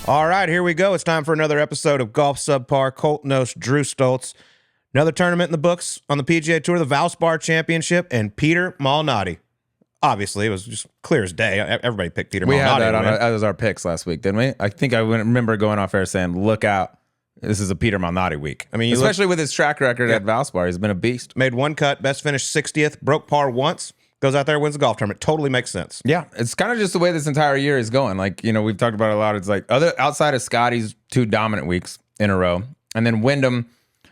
All right, here we go. It's time for another episode of Golf Subpar. Colt, Knost, Drew Stoltz. Another tournament in the books on the PGA Tour, the Valspar Championship, and Peter Malnati. Obviously, it was just clear as day. Everybody picked Peter Malnati. We had that as our picks last week, didn't we? I think I remember going off air saying, look out, this is a Peter Malnati week. I mean, especially with his track record at Valspar. He's been a beast. Made one cut, best finish 60th, broke par once, goes out there, wins the golf tournament. Totally makes sense. Yeah, it's kind of just the way this entire year is going. Like, you know, we've talked about it a lot. It's like outside of Scotty's 2 dominant weeks in a row, and then Wyndham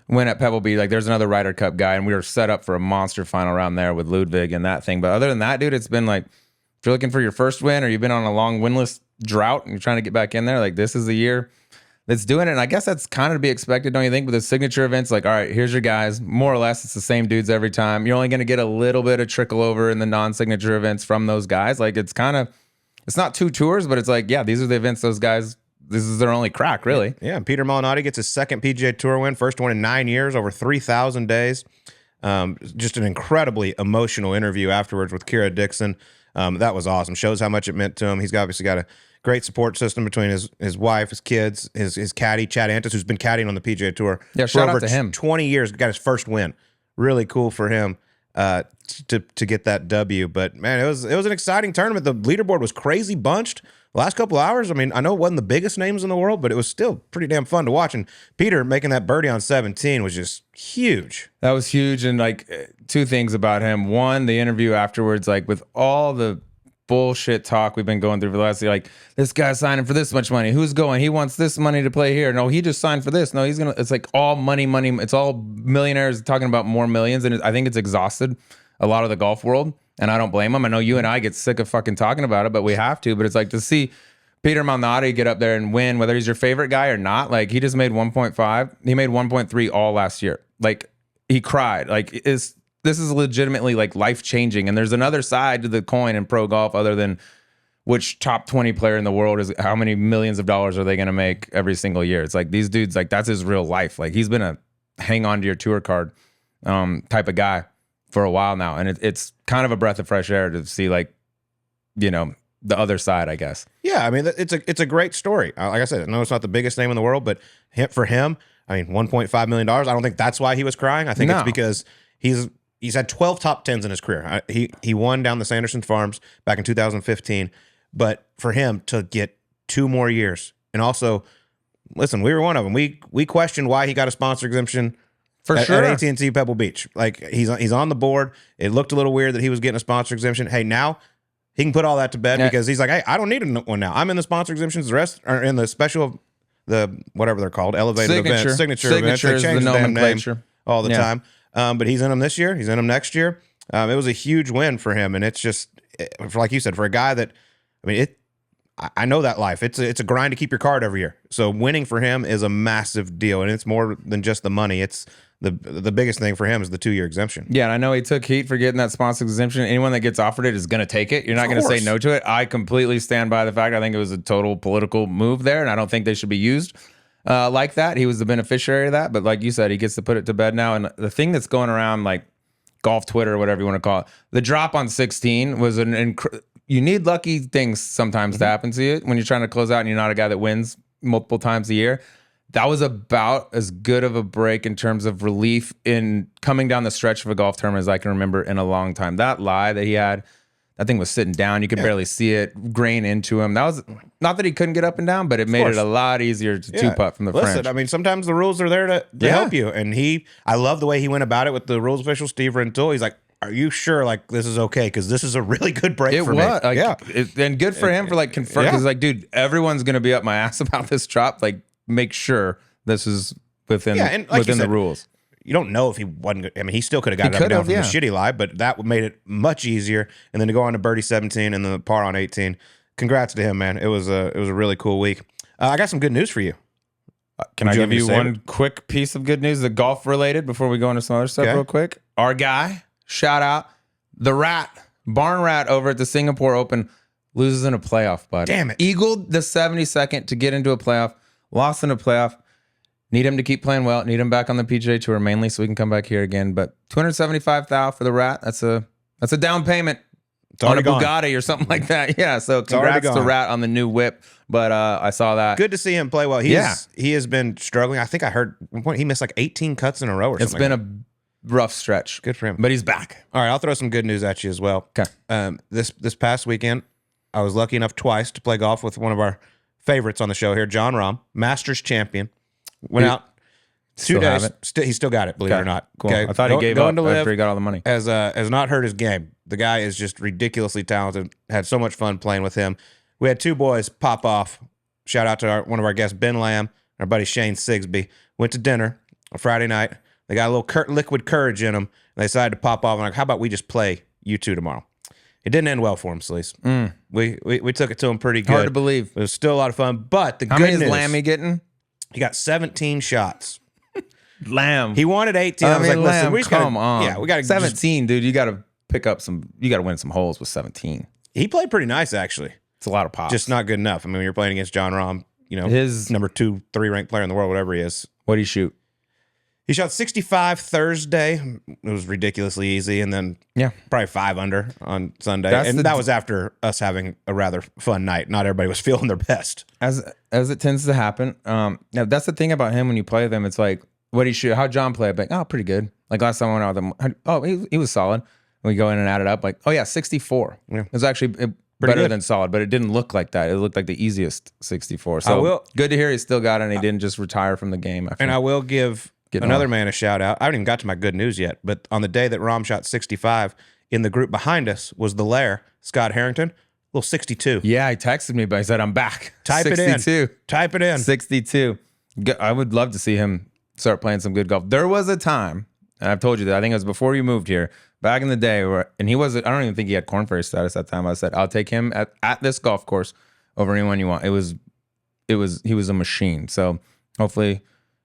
win at Pebble Beach. Like, there's another Ryder Cup guy, and we were set up for a monster final round there with Ludwig and that thing. But other than that, dude, it's been like, if you're looking for your first win or you've been on a long winless drought and you're trying to get back in there, like, this is the year that's doing it. And I guess that's kind of to be expected, don't you think? With the signature events, like, all right, here's your guys. More or less, it's the same dudes every time. You're only going to get a little bit of trickle over in the non-signature events from those guys. Like, it's not 2 tours, but it's like, yeah, these are the events those guys, this is their only crack, really. Yeah, and Peter Malnati gets his second PGA Tour win, first one in 9 years, over 3,000 days. Just an incredibly emotional interview afterwards with Kira Dixon. That was awesome. Shows how much it meant to him. He's obviously got a great support system between his wife, his kids, his caddy, Chad Antis, who's been caddying on the PGA Tour for shout out to him. 20 years, got his first win. Really cool for him to get that W. But, man, it was an exciting tournament. The leaderboard was crazy bunched. The last couple of hours, I mean, I know it wasn't the biggest names in the world, but it was still pretty damn fun to watch. And Peter making that birdie on 17 was just huge. That was huge. And, like, 2 things about him. One, the interview afterwards, like, with all the bullshit talk we've been going through for the last year, like, this guy's signing for this much money. Who's going? He wants this money to play here. No, he just signed for this. No, he's gonna. It's like all money. It's all millionaires talking about more millions, and I think it's exhausted a lot of the golf world, and I don't blame him. I know you and I get sick of fucking talking about it, but we have to. But it's like to see Peter Malnati get up there and win, whether he's your favorite guy or not. Like, he just made 1.5. He made 1.3 all last year. Like, he cried. Like, this is legitimately, like, life-changing. And there's another side to the coin in pro golf other than which top 20 player in the world is, how many millions of dollars are they going to make every single year? It's like these dudes, like, that's his real life. Like, he's been a hang on to your tour card type of guy for a while now. And it's kind of a breath of fresh air to see, like, you know, the other side, I guess. Yeah, I mean, it's a great story. Like I said, I know it's not the biggest name in the world, but for him, I mean, $1.5 million, I don't think that's why he was crying. I think it's because he's had 12 top 10s in his career. He won down the Sanderson Farms back in 2015. But for him to get 2 more years, and also, listen, we were one of them. We questioned why he got a sponsor exemption at AT&T Pebble Beach. Like, he's on the board. It looked a little weird that he was getting a sponsor exemption. Hey, now he can put all that to bed because he's like, hey, I don't need one now. I'm in the sponsor exemptions. The rest are in the special, the whatever they're called, elevated events, signature events. They change the damn name all the time. But he's in them this year. He's in them next year. It was a huge win for him, and it's just, like you said, for a guy that, I mean, I know that life. It's a grind to keep your card every year. So winning for him is a massive deal, and it's more than just the money. It's the biggest thing for him is the 2-year exemption. Yeah, and I know he took heat for getting that sponsor exemption. Anyone that gets offered it is going to take it. You're not going to say no to it. I completely stand by the fact I think it was a total political move there, and I don't think they should be used like that. He was the beneficiary of that, but like you said, he gets to put it to bed now. And the thing that's going around, like golf Twitter or whatever you want to call it, the drop on 16 was you need lucky things sometimes to happen to you when you're trying to close out and you're not a guy that wins multiple times a year. That was about as good of a break in terms of relief in coming down the stretch of a golf tournament as I can remember in a long time. That lie that he had, that thing was sitting down. You could barely see it grain into him. That was not that he couldn't get up and down, but it made it a lot easier to two-putt from the French. I mean, sometimes the rules are there to help you. And I love the way he went about it with the rules official, Steve Rintoul. He's like, are you sure, like, this is okay? Because this is a really good break for me. And good for him for, like, confirming. Because, like, dude, everyone's going to be up my ass about this drop. Like, make sure this is within the rules. You don't know if he wasn't. I mean, he still could have got it up and down from the shitty lie, but that made it much easier. And then to go on to birdie 17 and then the par on 18. Congrats to him, man. It was a really cool week. I got some good news for you. Can I give you one quick piece of good news, the golf related, before we go into some other stuff real quick? Our guy, shout out, the Barn Rat over at the Singapore Open, loses in a playoff, bud. Damn it. Eagled the 72nd to get into a playoff, lost in a playoff. Need him to keep playing well. Need him back on the PGA Tour mainly so we can come back here again. But $275,000 for the Rat. That's a down payment. on a gone. Bugatti or something like that. Yeah, so congrats to Rat on the new whip. But I saw that. Good to see him play well. He has been struggling. I think I heard at one point he missed like 18 cuts in a row or something. It's been a rough stretch. Good for him. But he's back. All right, I'll throw some good news at you as well. Okay. This past weekend, I was lucky enough twice to play golf with one of our favorites on the show here, Jon Rahm, Masters champion. Went out 2 days. He still got it, believe it or not. Cool. Okay. I thought he gave up after he got all the money. Has not hurt his game. The guy is just ridiculously talented. Had so much fun playing with him. We had two boys pop off. Shout out to one of our guests, Ben Lamb, our buddy Shane Sigsby. Went to dinner on Friday night. They got a little liquid courage in them. And they decided to pop off. And like, how about we just play you two tomorrow? It didn't end well for him, Sleaze. We took it to him pretty good. Hard to believe. It was still a lot of fun. But the how good many news, is Lammy getting? He got 17 shots. Lamb. He wanted 18. I was like, listen, we come on. Yeah, we got to 17, dude. You got to pick up some. You got to win some holes with 17. He played pretty nice, actually. It's a lot of pops. Just not good enough. I mean, when you're playing against Jon Rahm, his number 2, 3 ranked player in the world, whatever he is. What did he shoot? He shot 65 Thursday. It was ridiculously easy, and then probably 5 under on Sunday. That was after us having a rather fun night. Not everybody was feeling their best, as it tends to happen. Now that's the thing about him when you play them. It's like, what did he shoot? How John played? Like, oh, pretty good. Like last time I went out with him, oh, he was solid. And we go in and add it up. Like, oh yeah, 64. Yeah. It was actually better than solid, but it didn't look like that. It looked like the easiest 64. So good to hear he still got it and he didn't just retire from the game. And I will give another man a shout out. I haven't even got to my good news yet, but on the day that Rahm shot 65, in the group behind us was the Lair, Scott Harrington, little 62. Yeah, he texted me, but he said, I'm back. Type 62. It in. Type it in. 62. I would love to see him start playing some good golf. There was a time, and I've told you that, I think it was before you moved here, back in the day, and he was, I don't even think he had Corn Ferry status at that time. I said, I'll take him at this golf course over anyone you want. He was a machine. So hopefully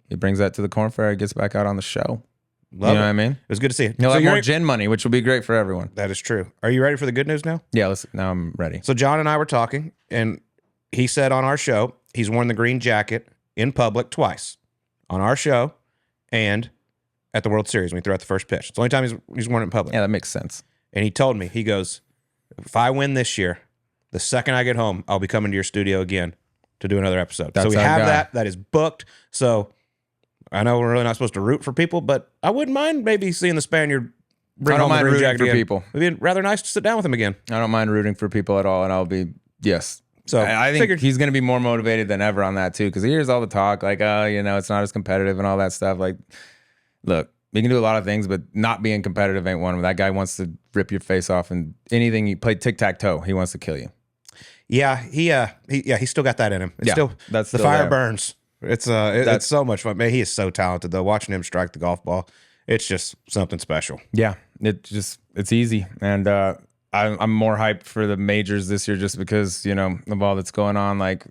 he brings that to the Corn Ferry, gets back out on the show. Love what I mean? It was good to see you. He'll have more gin money, which will be great for everyone. That is true. Are you ready for the good news now? Yeah, now I'm ready. So John and I were talking, and he said on our show, he's worn the green jacket in public twice. On our show and at the World Series when he threw out the first pitch. It's the only time he's worn it in public. Yeah, that makes sense. And he told me, he goes, if I win this year, the second I get home, I'll be coming to your studio again to do another episode. So we have that. That is booked. So I know we're really not supposed to root for people, but I wouldn't mind maybe seeing the Spaniard bring home the green jacket for people. It'd be rather nice to sit down with him again. I don't mind rooting for people at all, and I'll be, yes. So I think he's going to be more motivated than ever on that too, because he hears all the talk like, it's not as competitive and all that stuff. Like, look, we can do a lot of things, but not being competitive ain't one of them. That guy wants to rip your face off, and anything you play tic-tac-toe, he wants to kill you. Yeah, he's still got that in him. That's the fire there. Burns. It's so much fun. Man, he is so talented though. Watching him strike the golf ball, it's just something special. Yeah, it's easy, and I'm more hyped for the majors this year just because of all that's going on. Like,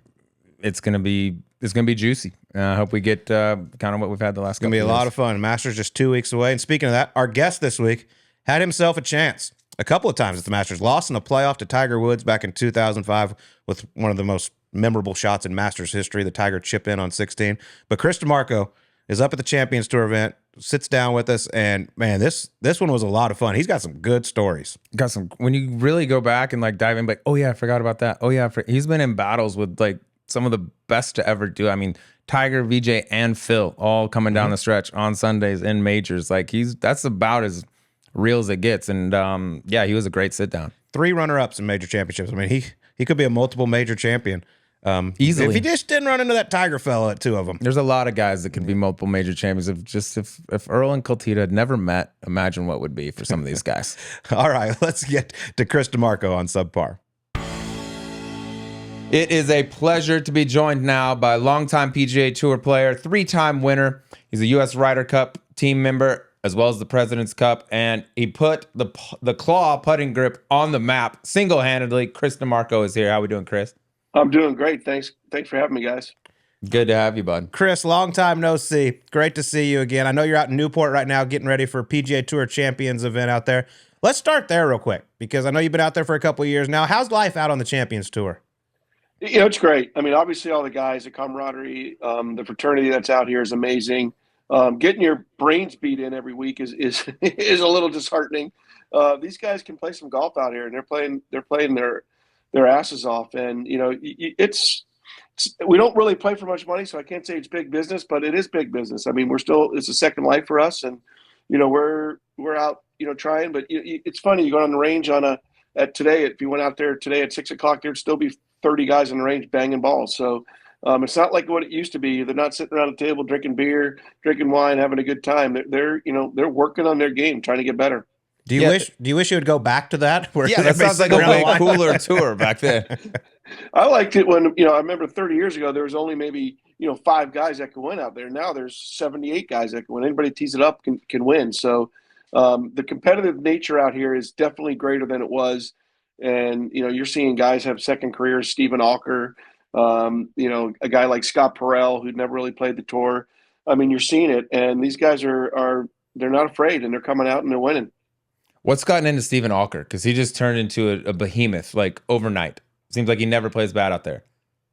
it's gonna be juicy. I hope we get kind of what we've had the last. It's gonna be a lot of fun. Masters just 2 weeks away. And speaking of that, our guest this week had himself a chance a couple of times at the Masters. Lost in a playoff to Tiger Woods back in 2005 with one of the most memorable shots in Masters history, the Tiger chip in on 16. But Chris DiMarco is up at the Champions Tour event, sits down with us, and man, this one was a lot of fun. He's got some good stories. When you really go back and like dive in, like, oh yeah, I forgot about that. Oh yeah, he's been in battles with like some of the best to ever do. I mean, Tiger, VJ, and Phil all coming down the stretch on Sundays in majors. Like that's about as real as it gets. And he was a great sit down. 3 runner-ups in major championships. I mean, he could be a multiple major champion. Easily. If he just didn't run into that Tiger fella at 2 of them. There's a lot of guys that could be multiple major champions. If Earl and Coltita had never met, imagine what would be for some of these guys. All right, let's get to Chris DiMarco on Subpar. It is a pleasure to be joined now by longtime PGA Tour player, 3-time winner. He's a U.S. Ryder Cup team member, as well as the President's Cup, and he put the claw putting grip on the map single-handedly. Chris DiMarco is here. How we doing, Chris? I'm doing great. Thanks for having me, guys. Good to have you, bud. Chris, long time no see. Great to see you again. I know you're out in Newport right now getting ready for a PGA Tour Champions event out there. Let's start there real quick, because I know you've been out there for a couple of years now. How's life out on the Champions Tour? It's great. I mean, obviously all the guys, the camaraderie, the fraternity that's out here is amazing. Getting your brains beat in every week is is a little disheartening. These guys can play some golf out here, and they're playing their asses off. And it's we don't really play for much money, so I can't say it's big business, but it is big business. I mean, it's a second life for us, and we're out trying. But it's funny, you go on the range at today. If you went out there today at 6 o'clock, there'd still be 30 guys on the range banging balls. So it's not like what it used to be. They're not sitting around a table drinking beer, drinking wine, having a good time. They're working on their game, trying to get better. Do you wish it would go back to that? Where that sounds like a way cooler tour back then. I liked it when I remember 30 years ago there was only maybe 5 guys that could win out there. Now there's 78 guys that can win. Anybody tees it up can win. So the competitive nature out here is definitely greater than it was. And you're seeing guys have second careers. Stephen Alker, a guy like Scott Perrell who'd never really played the tour. I mean, you're seeing it, and these guys they're not afraid, and they're coming out and they're winning. What's gotten into Stephen Alker? Because he just turned into a behemoth like overnight. Seems like he never plays bad out there.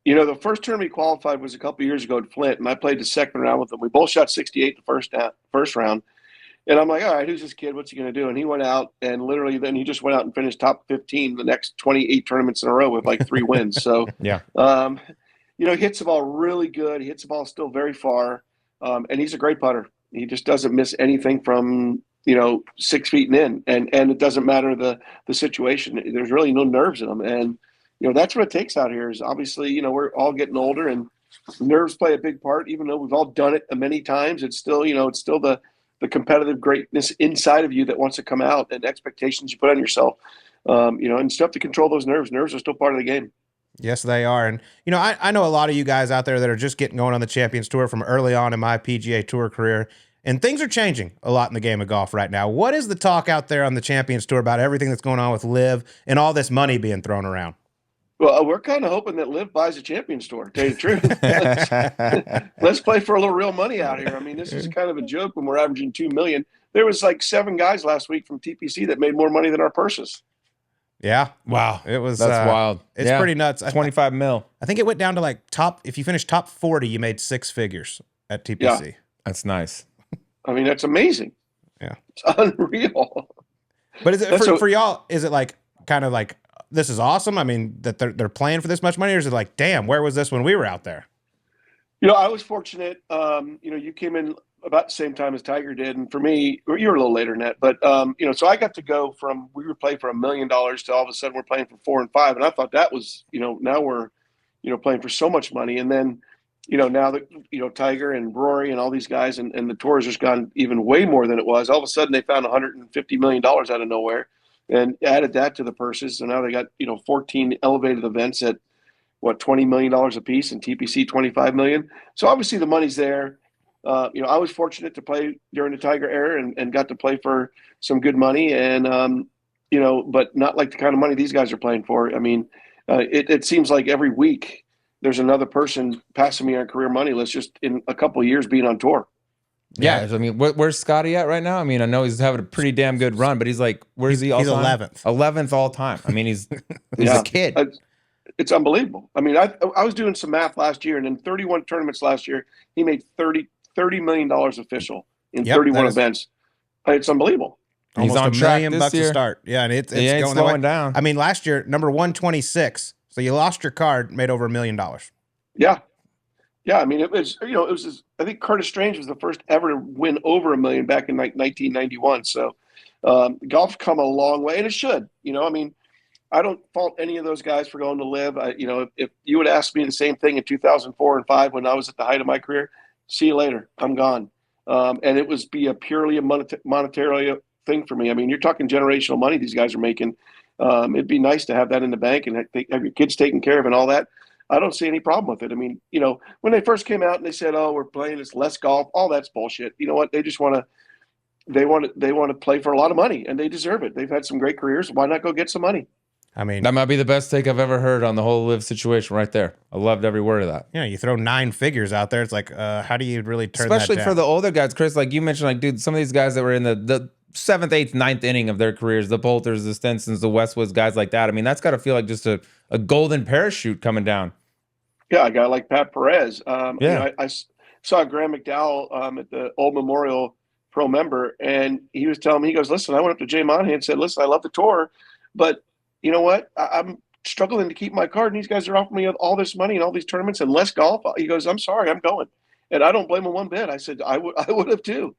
The first tournament he qualified was a couple of years ago at Flint, and I played the second round with him. We both shot 68 the first round. And I'm like, all right, who's this kid? What's he going to do? And he went out, and literally then he just went out and finished top 15 the next 28 tournaments in a row with like 3 wins. So, yeah, he hits the ball really good. He hits the ball still very far, and he's a great putter. He just doesn't miss anything from 6 feet and in, and it doesn't matter the situation. There's really no nerves in him, and that's what it takes out here. Is obviously we're all getting older, and nerves play a big part. Even though we've all done it many times, it's still the competitive greatness inside of you that wants to come out, and expectations you put on yourself, and you have to control those nerves. Nerves are still part of the game. Yes, they are. And, I know a lot of you guys out there that are just getting going on the Champions Tour from early on in my PGA Tour career, and things are changing a lot in the game of golf right now. What is the talk out there on the Champions Tour about everything that's going on with LIV and all this money being thrown around? Well, we're kind of hoping that LIV buys a Champions Tour, to tell you the truth. Let's play for a little real money out here. I mean, this is kind of a joke when we're averaging $2 million. There was like 7 guys last week from TPC that made more money than our purses. Yeah. Wow. That's wild. It's pretty nuts. 25 mil. I think it went down to if you finished top 40, you made 6 figures at TPC. Yeah. That's nice. I mean, that's amazing. Yeah. It's unreal. But is it for y'all, is it kind of this is awesome? I mean, that they're playing for this much money, or is it like, damn, where was this when we were out there? I was fortunate. You came in about the same time as Tiger did, and for me, you were a little later than that. But so I got to go from we were playing for $1 million to all of a sudden we're playing for 4 and 5, and I thought that was now we're playing for so much money, and then now that Tiger and Rory and all these guys and the tour has just gone even way more than it was. All of a sudden they found $150 million out of nowhere and added that to the purses. So now they got 14 elevated events at $20 million a piece, and TPC $25 million. So obviously the money's there. I was fortunate to play during the Tiger era and got to play for some good money, and but not like the kind of money these guys are playing for. I mean, it seems like every week there's another person passing me on career money list just in a couple of years being on tour. Yeah. I mean, where's Scotty at right now? I mean, I know he's having a pretty damn good run, but he's where's he all time? He's 11th. 11th all time. I mean, he's a kid. It's unbelievable. I mean, I was doing some math last year, and in 31 tournaments last year, he made $30 million official in 31 events. It's unbelievable. He's on $1 track million this year. to start. Yeah, and it's he ain't going slowing down. I mean, last year, number 126. So you lost your card, made over $1 million. Yeah. Yeah, I mean, it was I think Curtis Strange was the first ever to win over $1 million back in 1991. So golf's come a long way, and it should. I mean, I don't fault any of those guys for going to LIV. If you would ask me the same thing in 2004 and 5 when I was at the height of my career, see you later, I'm gone. And it was be a purely monetary thing for me. I mean, you're talking generational money these guys are making. It'd be nice to have that in the bank and have your kids taken care of and all that. I don't see any problem with it. I mean, when they first came out and they said, "Oh, we're playing this less golf," all that's bullshit. You know what? They just want to play for a lot of money, and they deserve it. They've had some great careers. Why not go get some money? I mean, that might be the best take I've ever heard on the whole LIV situation right there. I loved every word of that. Yeah, you throw 9 figures out there. It's like, how do you really turn especially that down? for the older guys, Chris, like you mentioned, dude, some of these guys that were in the 7th, 8th, 9th inning of their careers, the Poulters, the Stensons, the Westwoods, guys like that. I mean, that's got to feel like just a golden parachute coming down. Yeah, a guy like Pat Perez. Yeah. I saw Graham McDowell at the Old Memorial Pro Member, and he was telling me, he goes, listen, I went up to Jay Monahan and said, listen, I love the tour, but you know what? I'm struggling to keep my card, and these guys are offering me all this money and all these tournaments and less golf. He goes, I'm sorry, I'm going. And I don't blame him one bit. I said, I would have too.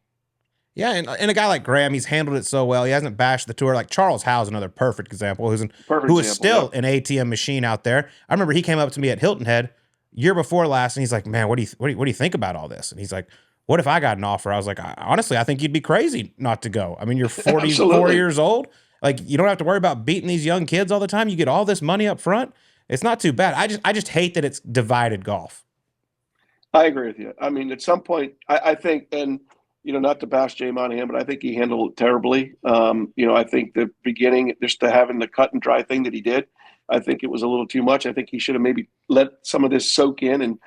Yeah, and a guy like Graham, he's handled it so well. He hasn't bashed the tour. Like Charles Howe's another perfect example, who is still an ATM machine out there. I remember he came up to me at Hilton Head year before last, and he's like, "Man, what do you think about all this?" And he's like, "What if I got an offer?" I was like, "Honestly, I think you'd be crazy not to go. I mean, you're 44 years old. Like, you don't have to worry about beating these young kids all the time. You get all this money up front. It's not too bad. I just hate that it's divided golf." I agree with you. I mean, at some point, I think, and not to bash Jay Monahan, but I think he handled it terribly. I think the beginning, just to having the cut and dry thing that he did, I think it was a little too much. I think he should have maybe let some of this soak in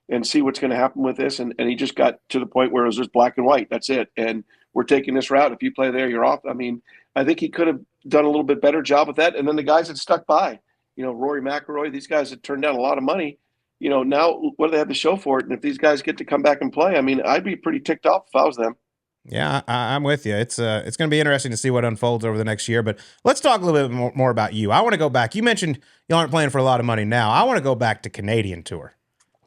and see what's going to happen with this. And he just got to the point where it was just black and white. That's it. And we're taking this route. If you play there, you're off. I mean, I think he could have done a little bit better job with that. And then the guys that stuck by, Rory McIlroy, these guys that turned down a lot of money. Now what do they have to show for it? And if these guys get to come back and play, I mean, I'd be pretty ticked off if I was them. Yeah, I'm with you. It's going to be interesting to see what unfolds over the next year. But let's talk a little bit more about you. I want to go back. You mentioned you aren't playing for a lot of money now. I want to go back to Canadian Tour.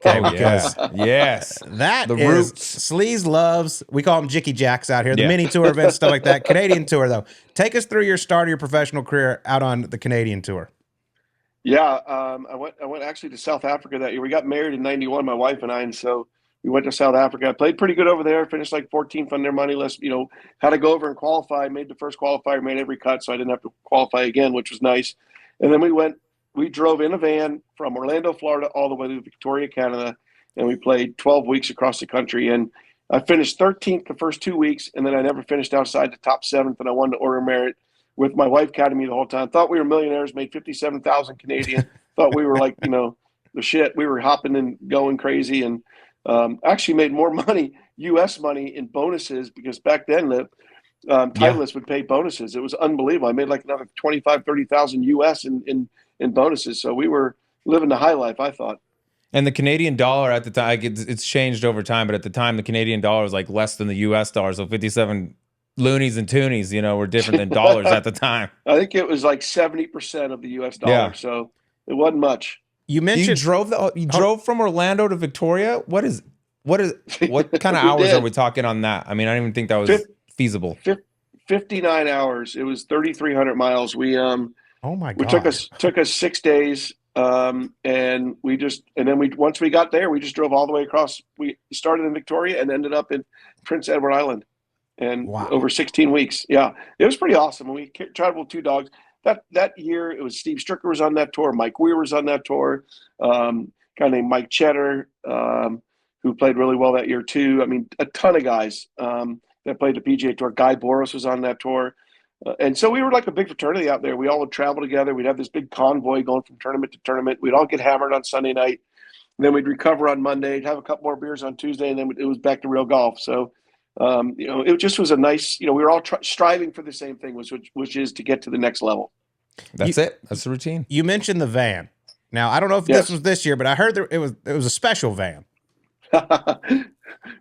Okay, because yes, that the is roots. Sleaze loves. We call them Jicky Jacks out here. The mini tour events, stuff like that. Canadian Tour, though. Take us through your start of your professional career out on the Canadian Tour. Yeah, I went actually to South Africa that year. We got married in '91, my wife and I, and so we went to South Africa. I played pretty good over there. Finished like 14th on their money list. Had to go over and qualify. Made the first qualifier. Made every cut, so I didn't have to qualify again, which was nice. And then we drove in a van from Orlando, Florida, all the way to Victoria, Canada, and we played 12 weeks across the country. And I finished 13th the first 2 weeks, and then I never finished outside the top 7th, and I won the Order of Merit with my wife counting me the whole time. Thought we were millionaires, made 57,000 Canadian. Thought we were like, the shit. We were hopping and going crazy, and actually made more money, U.S. money, in bonuses, because back then the Titleist would pay bonuses. It was unbelievable. I made like another 25,000, 30,000 U.S. in bonuses. So we were living the high life, I thought. And the Canadian dollar at the time, it's changed over time, but at the time the Canadian dollar was like less than the U.S. dollar. So 57 loonies and toonies, were different than dollars at the time. I think it was like 70% of the U.S. dollar, so it wasn't much. You mentioned you drove from Orlando to Victoria. What kind of hours are we talking on that? I mean, I didn't even think that was feasible. 59 hours. It was 3,300 miles. We oh my god, took us 6 days. And then once we got there, we just drove all the way across. We started in Victoria and ended up in Prince Edward Island. And over 16 weeks. Yeah, it was pretty awesome. We traveled with 2 dogs. That year, it was Steve Stricker was on that tour. Mike Weir was on that tour. Guy named Mike Cheddar, who played really well that year too. I mean, a ton of guys that played the PGA Tour. Guy Boris was on that tour. And so we were like a big fraternity out there. We all would travel together. We'd have this big convoy going from tournament to tournament. We'd all get hammered on Sunday night. And then we'd recover on Monday, have a couple more beers on Tuesday, and then it was back to real golf. So it just was a nice, we were all striving for the same thing, which is to get to the next level. That's it. That's the routine. You mentioned the van. Now, I don't know if this was this year, but I heard it was a special van.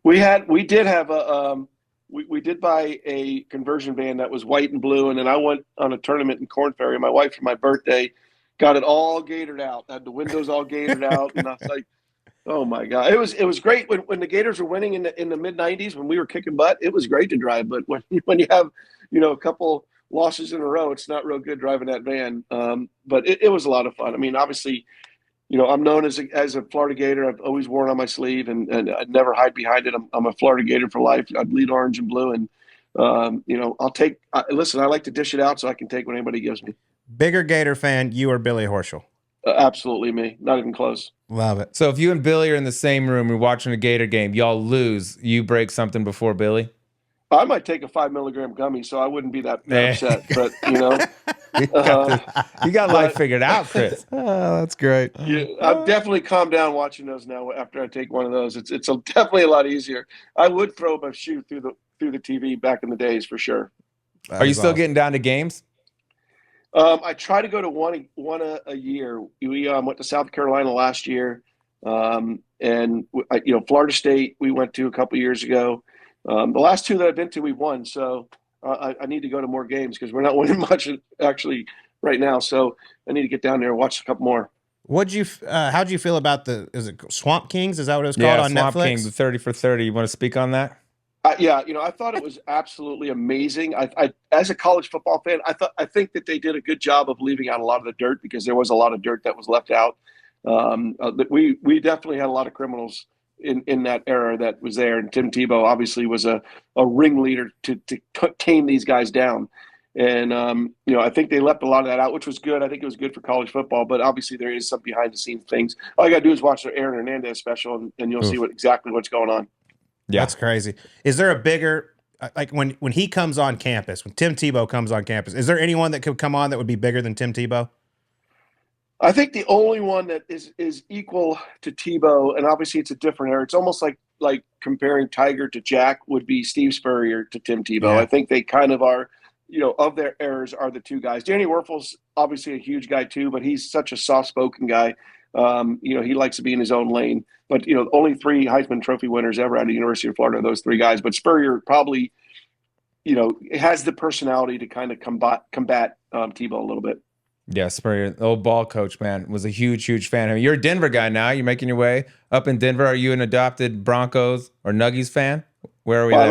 we did buy a conversion van that was white and blue. And then I went on a tournament in Corn Ferry. My wife, for my birthday, got it all gated out, had the windows all gated out. And I was like, oh my God. It was great when the Gators were winning in the mid 90s, when we were kicking butt. It was great to drive, but when you have, a couple losses in a row, it's not real good driving that van. But it was a lot of fun. I mean, obviously, I'm known as a Florida Gator. I've always worn on my sleeve, and I'd never hide behind it. I'm a Florida Gator for life. I bleed orange and blue, and I'll take. Listen, I like to dish it out so I can take what anybody gives me. Bigger Gator fan, you or Billy Horschel? Absolutely me. Not even close. Love it. So if you and Billy are in the same room, you're watching a Gator game, y'all lose, you break something before Billy? I might take a 5 milligram gummy, so I wouldn't be that upset. But you got life figured out, Chris. Oh, that's great. Yeah, I've definitely calmed down watching those now. After I take one of those, it's definitely a lot easier. I would throw my shoe through the TV back in the days for sure. Are you still getting down to games? I try to go to one a year. We went to South Carolina last year. Florida State we went to a couple years ago. The last two that I've been to, we've won. So I need to go to more games because we're not winning much actually right now. So I need to get down there and watch a couple more. How'd you feel about is it Swamp Kings? Is that what it was called on Swamp Netflix? King, the 30 for 30. You want to speak on that? I thought it was absolutely amazing. I as a college football fan, I think that they did a good job of leaving out a lot of the dirt because there was a lot of dirt that was left out. We definitely had a lot of criminals in that era that was there, and Tim Tebow obviously was a ringleader to tame these guys down. And I think they left a lot of that out, which was good. I think it was good for college football, but obviously there is some behind the scenes things. All you got to do is watch the Aaron Hernandez special, and you'll see exactly what's going on. Yeah, that's crazy. Is there a bigger when he comes on campus, when Tim Tebow comes on campus, is there anyone that could come on that would be bigger than Tim Tebow? I think the only one that is equal to Tebow, and obviously it's a different era. It's almost like comparing Tiger to Jack would be Steve Spurrier to Tim Tebow. Yeah. I think they kind of are, of their eras are the two guys. Danny Werfel's obviously a huge guy too, but he's such a soft-spoken guy. He likes to be in his own lane. But, only 3 Heisman Trophy winners ever out of the University of Florida are those 3 guys. But Spurrier probably, has the personality to kind of combat Tebow a little bit. Yeah, Spurrier, the old ball coach, man, was a huge, huge fan of him. You're a Denver guy now. You're making your way up in Denver. Are you an adopted Broncos or Nuggies fan? Where are we there?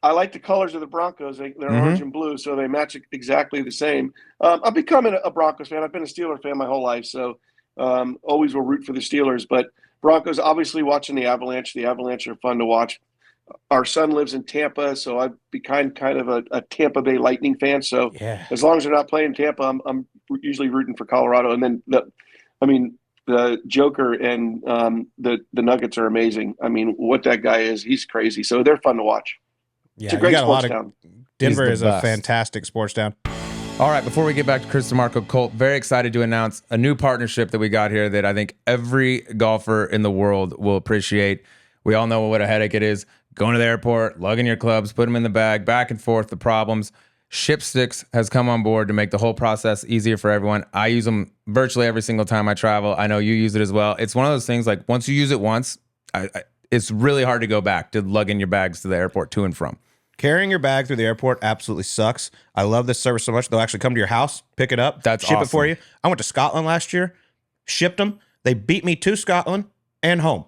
I like the colors of the Broncos. They're orange and blue, so they match exactly the same. I'm becoming a Broncos fan. I've been a Steelers fan my whole life, so always will root for the Steelers. But Broncos, obviously watching the Avalanche. The Avalanche are fun to watch. Our son lives in Tampa, so I've become kind of a Tampa Bay Lightning fan. So as long as they're not playing Tampa, I'm usually rooting for Colorado. And then the Joker and the Nuggets are amazing. I mean, what that guy is, he's crazy. So they're fun to watch. Yeah, it's a great sports town. Denver is a fantastic sports town. All right, before we get back to Chris DiMarco, Colt, very excited to announce a new partnership that we got here that I think every golfer in the world will appreciate. We all know what a headache it is. Going to the airport, lugging your clubs, put them in the bag, back and forth, the problems. Shipsticks has come on board to make the whole process easier for everyone. I use them virtually every single time I travel. I know you use it as well. It's one of those things, like once you use it once, it's really hard to go back to lugging your bags to the airport to and from. Carrying your bag through the airport absolutely sucks. I love this service so much. They'll actually come to your house, pick it up, ship it for you. I went to Scotland last year, shipped them. They beat me to Scotland and home.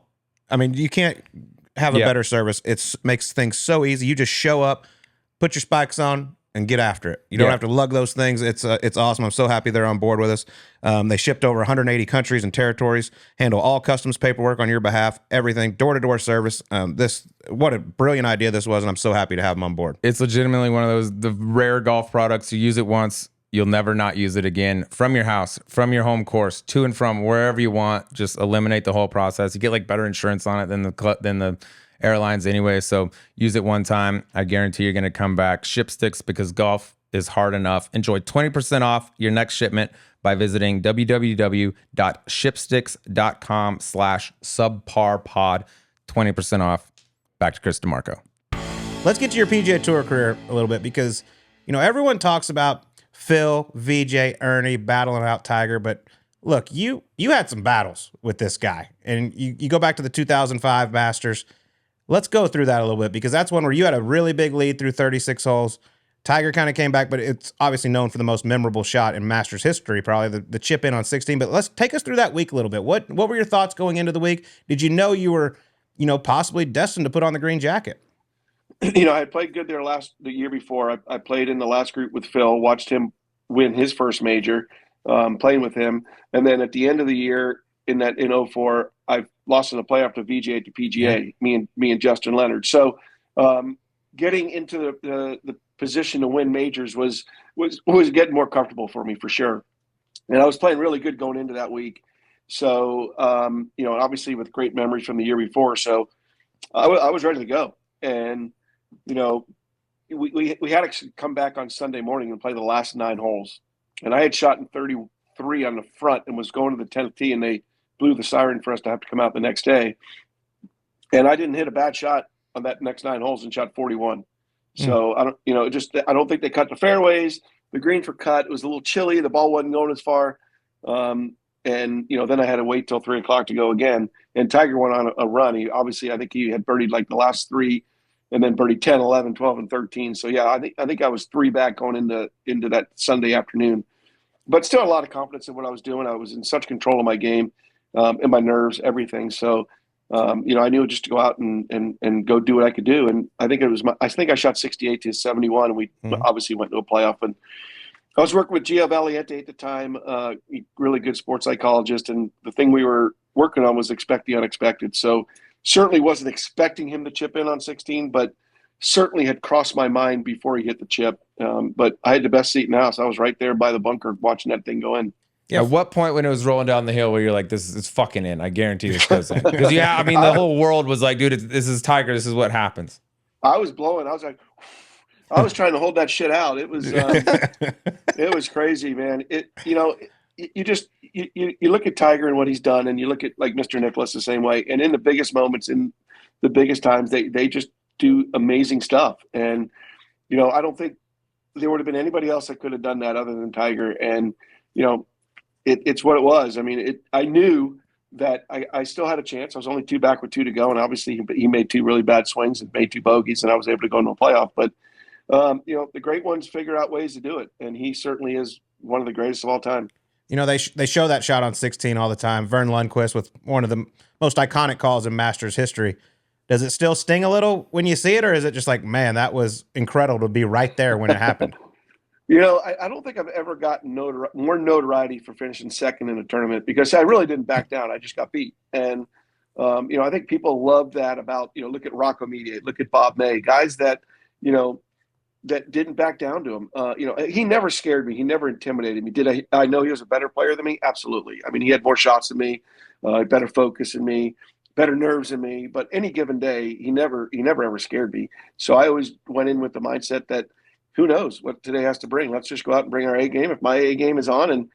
I mean, you can't have a better service. It makes things so easy. You just show up, put your spikes on, and get after it. You don't have to lug those things. It's awesome. I'm so happy they're on board with us. They shipped over 180 countries and territories, handle all customs paperwork on your behalf, everything, door-to-door service. What a brilliant idea this was, and I'm so happy to have them on board. It's legitimately one of the rare golf products. You use it once, you'll never not use it again. From your house, from your home course, to and from wherever you want. Just eliminate the whole process. You get like better insurance on it than the airlines anyway, so use it one time. I guarantee you're going to come back. Shipsticks, because golf is hard enough. Enjoy 20% off your next shipment by visiting www.shipsticks.com/subparpod. 20% off. Back to Chris DiMarco. Let's get to your PGA Tour career a little bit because, everyone talks about Phil, VJ, Ernie battling out Tiger, but look, you had some battles with this guy, and you go back to the 2005 Masters. Let's go through that a little bit because that's one where you had a really big lead through 36 holes. Tiger kind of came back, but it's obviously known for the most memorable shot in Masters history, probably the chip in on 16. But let's take us through that week a little bit. What were your thoughts going into the week? Did you know you were, possibly destined to put on the green jacket? I had played good there the year before. I played in the last group with Phil, watched him win his first major, playing with him. And then at the end of the year in 04, I lost in the playoff to VJ at the PGA, me and Justin Leonard. So getting into the position to win majors was getting more comfortable for me for sure. And I was playing really good going into that week. So, obviously with great memories from the year before. So I was ready to go. And, we had to come back on Sunday morning and play the last 9 holes. And I had shot in 33 on the front and was going to the 10th tee, and they blew the siren for us to have to come out the next day. And I didn't hit a bad shot on that next 9 holes and shot 41. So I don't think they cut the fairways. The greens were cut. It was a little chilly. The ball wasn't going as far. And, then I had to wait till 3:00 to go again. And Tiger went on a run. I think he had birdied like the last three and then birdied 10, 11, 12, and 13. So yeah, I think I was three back going into that Sunday afternoon, but still a lot of confidence in what I was doing. I was in such control of my game, and my nerves, everything. So, I knew just to go out and go do what I could do. And I think I think I shot 68 to 71, and we obviously went to a playoff. And I was working with Gio Valiente at the time, really good sports psychologist. And the thing we were working on was expect the unexpected. So certainly wasn't expecting him to chip in on 16, but certainly had crossed my mind before he hit the chip. But I had the best seat in the house. I was right there by the bunker watching that thing go in. Yeah. At what point when it was rolling down the hill where you're like, this is fucking in? I guarantee this goes in. Because the whole world was like, dude, this is Tiger. This is what happens. I was blowing. I was like, I was trying to hold that shit out. It was, it was crazy, man. You look at Tiger and what he's done, and you look at like Mr. Nicklaus the same way. And in the biggest moments, in the biggest times, they just do amazing stuff. And, I don't think there would have been anybody else that could have done that other than Tiger. And, it's what it was. I mean, I knew that I still had a chance. I was only two back with two to go. And obviously he made two really bad swings and made two bogeys, and I was able to go into a playoff. But, the great ones figure out ways to do it. And he certainly is one of the greatest of all time. They show that shot on 16 all the time. Vern Lundquist with one of the most iconic calls in Masters history. Does it still sting a little when you see it, or is it just like, man, that was incredible to be right there when it happened? I don't think I've ever gotten more notoriety for finishing second in a tournament, because I really didn't back down. I just got beat. And, I think people love that about, look at Rocco Mediate, look at Bob May, guys that, that didn't back down to him. He never scared me. He never intimidated me. Did I know he was a better player than me? Absolutely. I mean, he had more shots than me, better focus than me, better nerves than me. But any given day, he never ever scared me. So I always went in with the mindset that who knows what today has to bring. Let's just go out and bring our A game. If my A game is on and,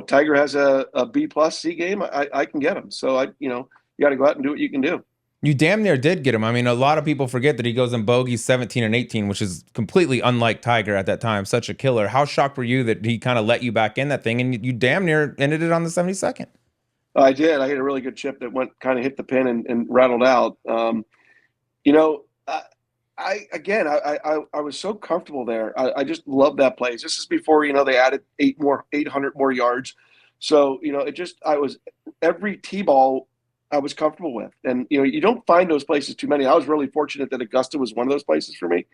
Tiger has a B plus C game, I can get him. So you got to go out and do what you can do. You damn near did get him. I mean, a lot of people forget that he goes in bogeys 17 and 18, which is completely unlike Tiger at that time. Such a killer. How shocked were you that he kind of let you back in that thing, and you damn near ended it on the 72nd? I did. I hit a really good chip that kind of hit the pin and rattled out. I was so comfortable there. I just love that place. This is before, they added 800 more yards. So, I was every tee ball I was comfortable with. And, you don't find those places too many. I was really fortunate that Augusta was one of those places for me.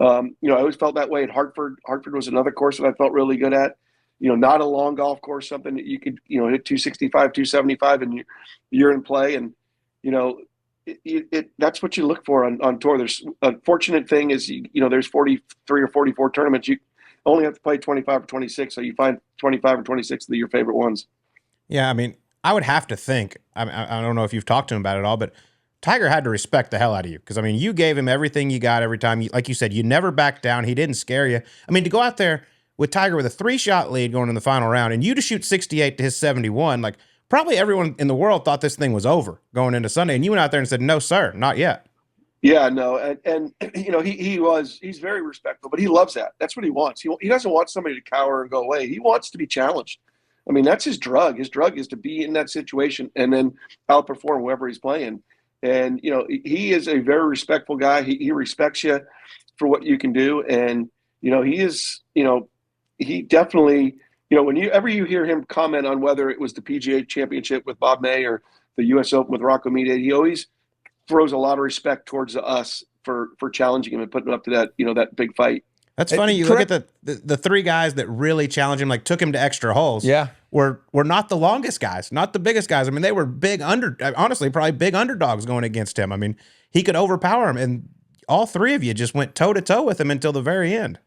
I always felt that way at Hartford. Hartford was another course that I felt really good at. Not a long golf course, something that you could, hit 265, 275 and you're in play. And, that's what you look for on tour. There's a fortunate thing is, there's 43 or 44 tournaments. You only have to play 25 or 26. So you find 25 or 26 of your favorite ones. Yeah. I mean, I would have to think, I don't know if you've talked to him about it all, but Tiger had to respect the hell out of you. Because, I mean, you gave him everything you got every time. Like you said, you never backed down. He didn't scare you. I mean, to go out there with Tiger with a 3-shot lead going in the final round and you to shoot 68 to his 71, like probably everyone in the world thought this thing was over going into Sunday. And you went out there and said, no, sir, not yet. Yeah, no. And he's very respectful, but he loves that. That's what he wants. He doesn't want somebody to cower and go away. He wants to be challenged. I mean, that's his drug. His drug is to be in that situation and then outperform whoever he's playing. And, he is a very respectful guy. He respects you for what you can do. And, he is, he definitely, whenever you hear him comment on whether it was the PGA Championship with Bob May or the U.S. Open with Rocco Mediate, he always throws a lot of respect towards us for challenging him and putting him up to that, that big fight. That's funny. You look at the three guys that really challenged him, like took him to extra holes. Yeah, were not the longest guys, not the biggest guys. I mean, they were honestly, probably big underdogs going against him. I mean, he could overpower him, and all three of you just went toe to toe with him until the very end.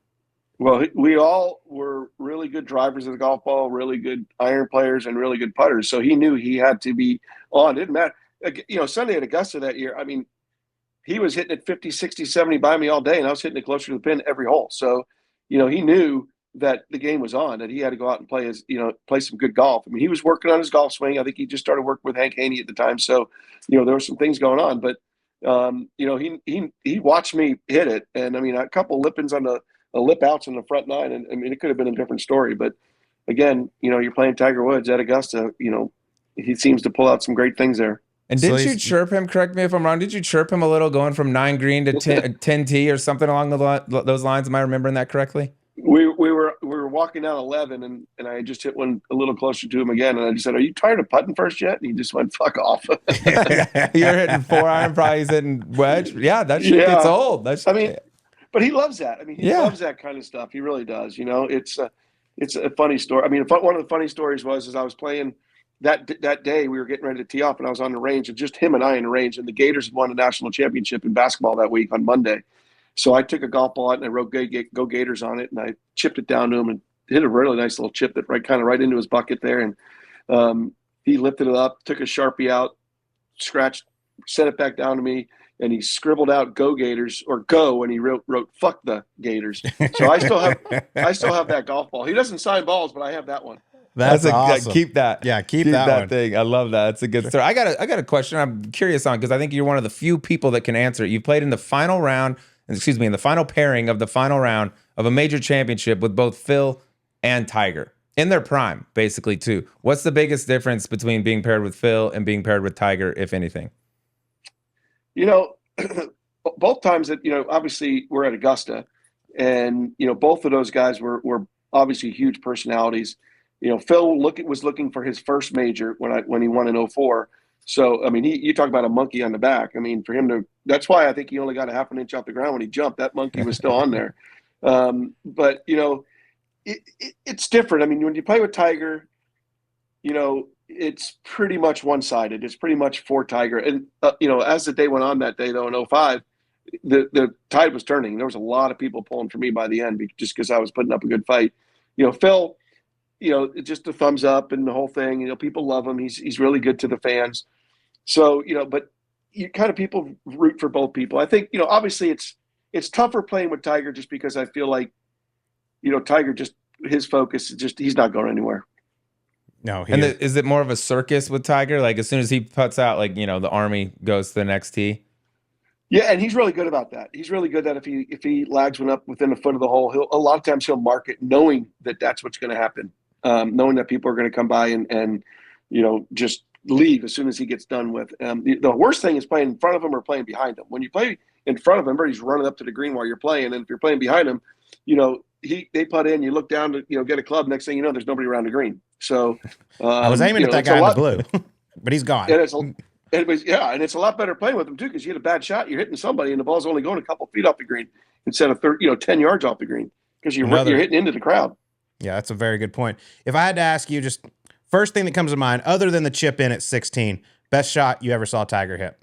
Well, we all were really good drivers of the golf ball, really good iron players, and really good putters. So he knew he had to be on. It didn't matter. Sunday at Augusta that year, I mean, he was hitting it 50, 60, 70 by me all day, and I was hitting it closer to the pin every hole. So, he knew that the game was on, that he had to go out and play some good golf. I mean, he was working on his golf swing. I think he just started working with Hank Haney at the time. So, there were some things going on. But, he watched me hit it. And, I mean, a couple lip-ins on the lip outs in the front nine. And, I mean, it could have been a different story. But, again, you're playing Tiger Woods at Augusta. He seems to pull out some great things there. And didn't you chirp him? Correct me if I'm wrong. Did you chirp him a little going from 9 green to 10 tee or something along those lines? Am I remembering that correctly? We were walking down 11, and I just hit one a little closer to him again, and I just said, "Are you tired of putting first yet?" And he just went, "Fuck off." You're hitting 4-iron, probably he's hitting wedge. Yeah, that shit gets old. But he loves that. He loves that kind of stuff. He really does. It's a funny story. One of the funny stories was I was playing that day. We were getting ready to tee off, and I was on the range, and just him and I in the range. And the Gators had won a national championship in basketball that week on Monday. So I took a golf ball out and I wrote "Go Gators" on it, and I chipped it down to him and hit a really nice little chip that right into his bucket there. And he lifted it up, took a Sharpie out, scratched, sent it back down to me, and he scribbled out "Go Gators" or "Go," and he wrote "Fuck the Gators." So I still have that golf ball. He doesn't sign balls, but I have that one. That's awesome. Keep that. Yeah, keep that one. Thing. I love that. That's a good story. I got a question I'm curious on, because I think you're one of the few people that can answer it. You played in the final round, in the final pairing of the final round of a major championship with both Phil and Tiger in their prime, basically, too. What's the biggest difference between being paired with Phil and being paired with Tiger, if anything? Both times that, obviously we're at Augusta, and, both of those guys were obviously huge personalities. Phil was looking for his first major when he won in 2004. So, you talk about a monkey on the back. For him that's why I think he only got a half an inch off the ground when he jumped. That monkey was still on there. But, it's different. When you play with Tiger, it's pretty much one-sided. It's pretty much for Tiger. And, as the day went on that day, though, in 2005, the tide was turning. There was a lot of people pulling for me by the end just because I was putting up a good fight. Phil, just a thumbs up and the whole thing. People love him. He's really good to the fans. So, but you kind of people root for both people. I think, obviously it's tougher playing with Tiger just because I feel like, Tiger his focus is he's not going anywhere. No. Is it more of a circus with Tiger? Like as soon as he puts out, like, the army goes to the next tee? Yeah, and he's really good about that. He's really good that if he lags one up within a foot of the hole, a lot of times he'll mark it knowing that that's what's going to happen. Knowing that people are going to come by and just leave as soon as he gets done with. The worst thing is playing in front of him or playing behind him. When you play in front of him, everybody's running up to the green while you're playing, and if you're playing behind him, they putt in. You look down to get a club. Next thing you know, there's nobody around the green. So I was aiming at that guy in the blue, but he's gone. And it's a lot better playing with him too, because you hit a bad shot, you're hitting somebody, and the ball's only going a couple feet off the green instead of 10 yards off the green, because you're hitting into the crowd. Yeah, that's a very good point. If I had to ask you, just first thing that comes to mind, other than the chip in at 16, best shot you ever saw Tiger hit?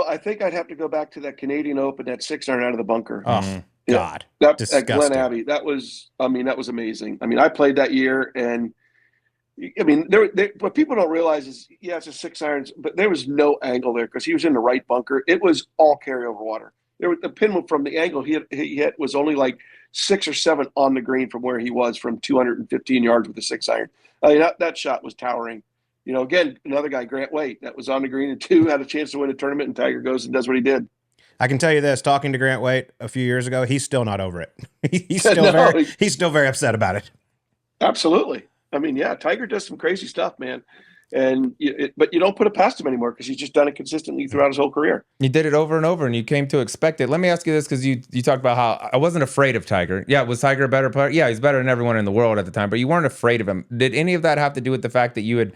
I think I'd have to go back to that Canadian Open, that 6-iron out of the bunker. Oh, God. That at Glen Abbey. That was amazing. I played that year, and what people don't realize is, it's a 6-iron, but there was no angle there because he was in the right bunker. It was all carryover water. The pin from the angle he hit was only like 6 or 7 on the green from where he was from 215 yards with a 6-iron. That shot was towering. Again, another guy, Grant Waite, that was on the green, and 2 had a chance to win a tournament, and Tiger goes and does what he did. I can tell you this, talking to Grant Waite a few years ago, he's still not over it. He's still very upset about it. Absolutely. Tiger does some crazy stuff, man. But you don't put it past him anymore because he's just done it consistently throughout his whole career. You did it over and over, and you came to expect it. Let me ask you this, because you talked about how I wasn't afraid of Tiger. Yeah, was Tiger a better player? Yeah, he's better than everyone in the world at the time, but you weren't afraid of him. Did any of that have to do with the fact that you had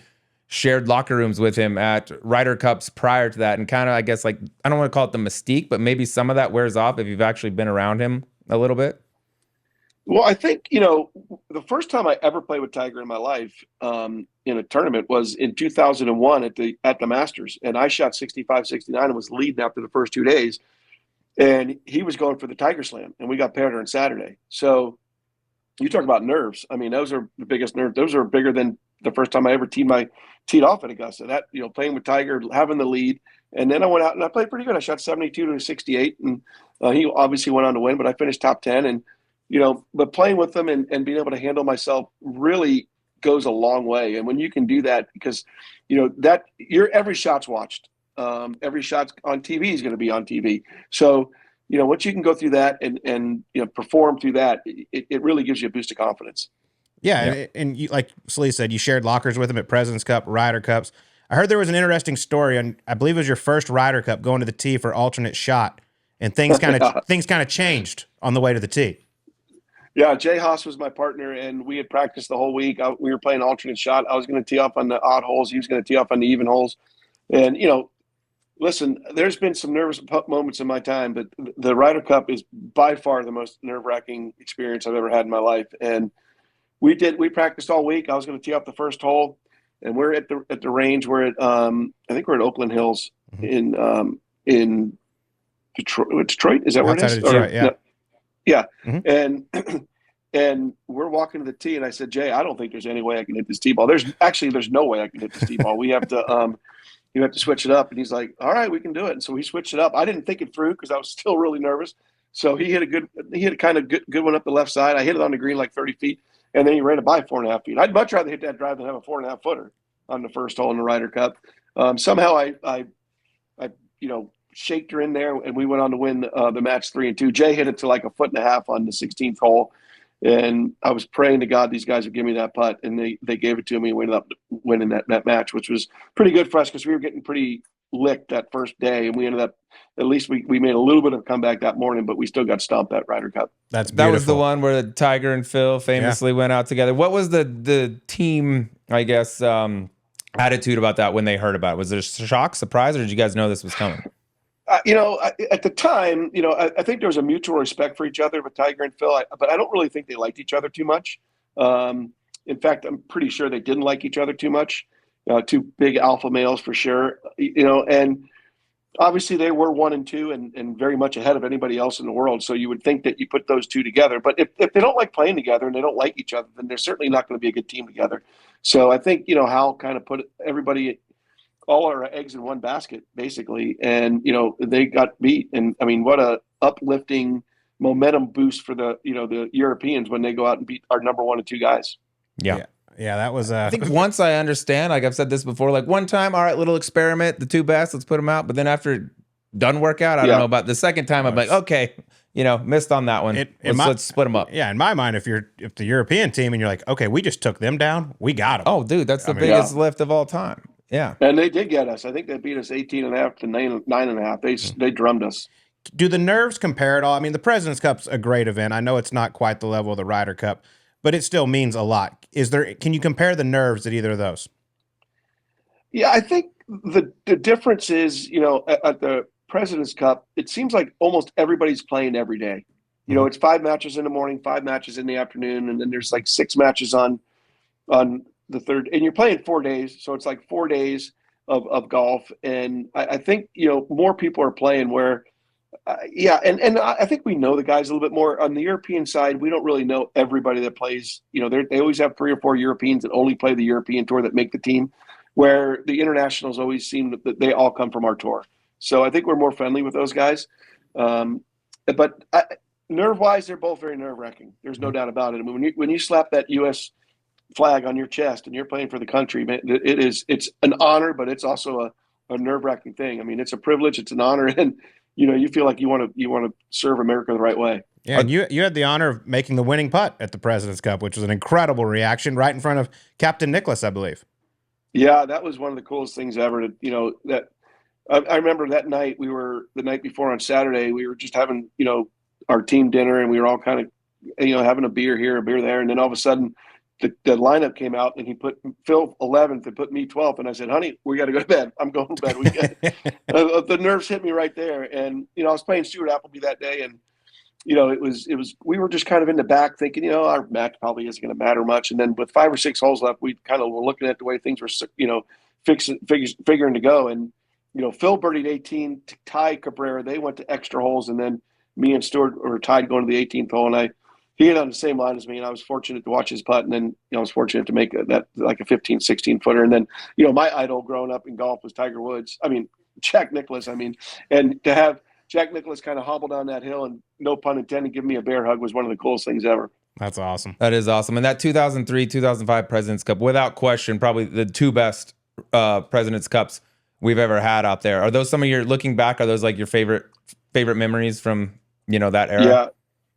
shared locker rooms with him at Ryder Cups prior to that, and kind of, I guess, like, I don't want to call it the mystique, but maybe some of that wears off if you've actually been around him a little bit? Well, I think, the first time I ever played with Tiger in my life in a tournament was in 2001 at the Masters. And I shot 65, 69 and was leading after the first 2 days. And he was going for the Tiger Slam, and we got paired on Saturday. So you talk about nerves. Those are the biggest nerves. Those are bigger than the first time I ever teed off at Augusta. That, playing with Tiger, having the lead. And then I went out and I played pretty good. I shot 72 to 68, and he obviously went on to win, but I finished top 10. And but playing with them and being able to handle myself really goes a long way. And when you can do that, because, that every shot's watched, every shot on TV is going to be on TV. So, once you can go through that and perform through that, it really gives you a boost of confidence. Yeah, and you, like Slee said, you shared lockers with him at President's Cup, Ryder Cups. I heard there was an interesting story, and I believe it was your first Ryder Cup going to the tee for alternate shot, and things kind of changed on the way to the tee. Yeah, Jay Haas was my partner, and we had practiced the whole week. We were playing alternate shot. I was going to tee off on the odd holes. He was going to tee off on the even holes. And, listen, there's been some nervous moments in my time, but the Ryder Cup is by far the most nerve-wracking experience I've ever had in my life. And we practiced all week. I was going to tee off the first hole, and we're at the range. We're at I think we're at Oakland Hills in Detroit. Detroit, is that where it is? Detroit, yeah. No. Yeah. Mm-hmm. And we're walking to the tee, and I said, Jay, I don't think there's any way I can hit this tee ball. There's no way I can hit this tee ball. We have to you have to switch it up. And he's like, all right, we can do it. And so we switched it up. I didn't think it through because I was still really nervous. So he hit a kind of good one up the left side. I hit it on the green like 30 feet, and then he ran it by 4.5 feet. I'd much rather hit that drive than have a 4.5 footer on the first hole in the Ryder Cup. Somehow I shaked her in there, and we went on to win the match 3-2. Jay hit it to like 1.5 feet on the 16th hole, and I was praying to God these guys would give me that putt, and they gave it to me, and we ended up winning that match, which was pretty good for us because we were getting pretty licked that first day, and we ended up at least we made a little bit of a comeback that morning, but we still got stomped that Ryder Cup. That's beautiful. That was the one where Tiger and Phil famously went out together. What was the team, I guess, attitude about that when they heard about it? Was it a shock, surprise, or did you guys know this was coming? At the time, I think there was a mutual respect for each other with Tiger and Phil, but I don't really think they liked each other too much. In fact, I'm pretty sure they didn't like each other too much. Two big alpha males for sure, and obviously they were 1 and 2 and very much ahead of anybody else in the world. So you would think that you put those two together, but if they don't like playing together and they don't like each other, then they're certainly not going to be a good team together. So I think, Hal kind of put everybody, all our eggs in one basket, basically. And, they got beat. And I mean, what a uplifting momentum boost for the Europeans when they go out and beat our number 1 and 2 guys. Yeah, that was, I think once I understand, like I've said this before, like one time, all right, little experiment, the 2 best, let's put them out. But then after it doesn't work out, I don't know about the second time, I'm like, okay, missed on that one. Let's split them up. Yeah, in my mind, if the European team and you're like, okay, we just took them down, we got them. Oh, dude, that's the biggest lift of all time. Yeah. And they did get us. I think they beat us 18.5 to 9.5. They drummed us. Do the nerves compare at all? I mean, the President's Cup's a great event. I know it's not quite the level of the Ryder Cup, but it still means a lot. Can you compare the nerves at either of those? Yeah, I think the difference is, at the President's Cup, it seems like almost everybody's playing every day. It's 5 matches in the morning, 5 matches in the afternoon, and then there's like 6 matches on the third, and you're playing 4 days. So it's like 4 days of golf. And I think, more people are playing where, and I think we know the guys a little bit more. On the European side, we don't really know everybody that plays. They always have 3 or 4 Europeans that only play the European tour that make the team, where the internationals always seem that they all come from our tour. So I think we're more friendly with those guys. But nerve-wise, they're both very nerve-wracking. There's no doubt about it. I mean, when you slap that U.S. flag on your chest and you're playing for the country, man, it's an honor, but it's also a nerve-wracking thing. I mean, it's a privilege, it's an honor, and you feel like you want to serve America the right way. Yeah, and you had the honor of making the winning putt at the President's Cup, which was an incredible reaction right in front of Captain Nicklaus, I believe. Yeah, that was one of the coolest things ever. That I remember that night, the night before on Saturday, we were just having our team dinner, and we were all kind of having a beer here, a beer there, and then all of a sudden the lineup came out, and he put Phil 11th and put me 12th. And I said, honey, we got to go to bed. I'm going to bed. The nerves hit me right there. And, I was playing Stuart Appleby that day, and, we were just kind of in the back thinking, our match probably isn't going to matter much. And then with 5 or 6 holes left, we kind of were looking at the way things were, figuring to go. And, Phil birdied 18 to tie Cabrera. They went to extra holes, and then me and Stuart were tied going to the 18th hole. And he hit on the same line as me, and I was fortunate to watch his putt. And then, I was fortunate to make that like a 15, 16 footer. And then, my idol growing up in golf was Jack Nicklaus. And to have Jack Nicklaus kind of hobble down that hill and, no pun intended, give me a bear hug was one of the coolest things ever. That's awesome. That is awesome. And that 2003, 2005 President's Cup, without question, probably the 2 best President's Cups we've ever had out there. Are those some of your, looking back, are those like your favorite favorite memories from, that era? Yeah.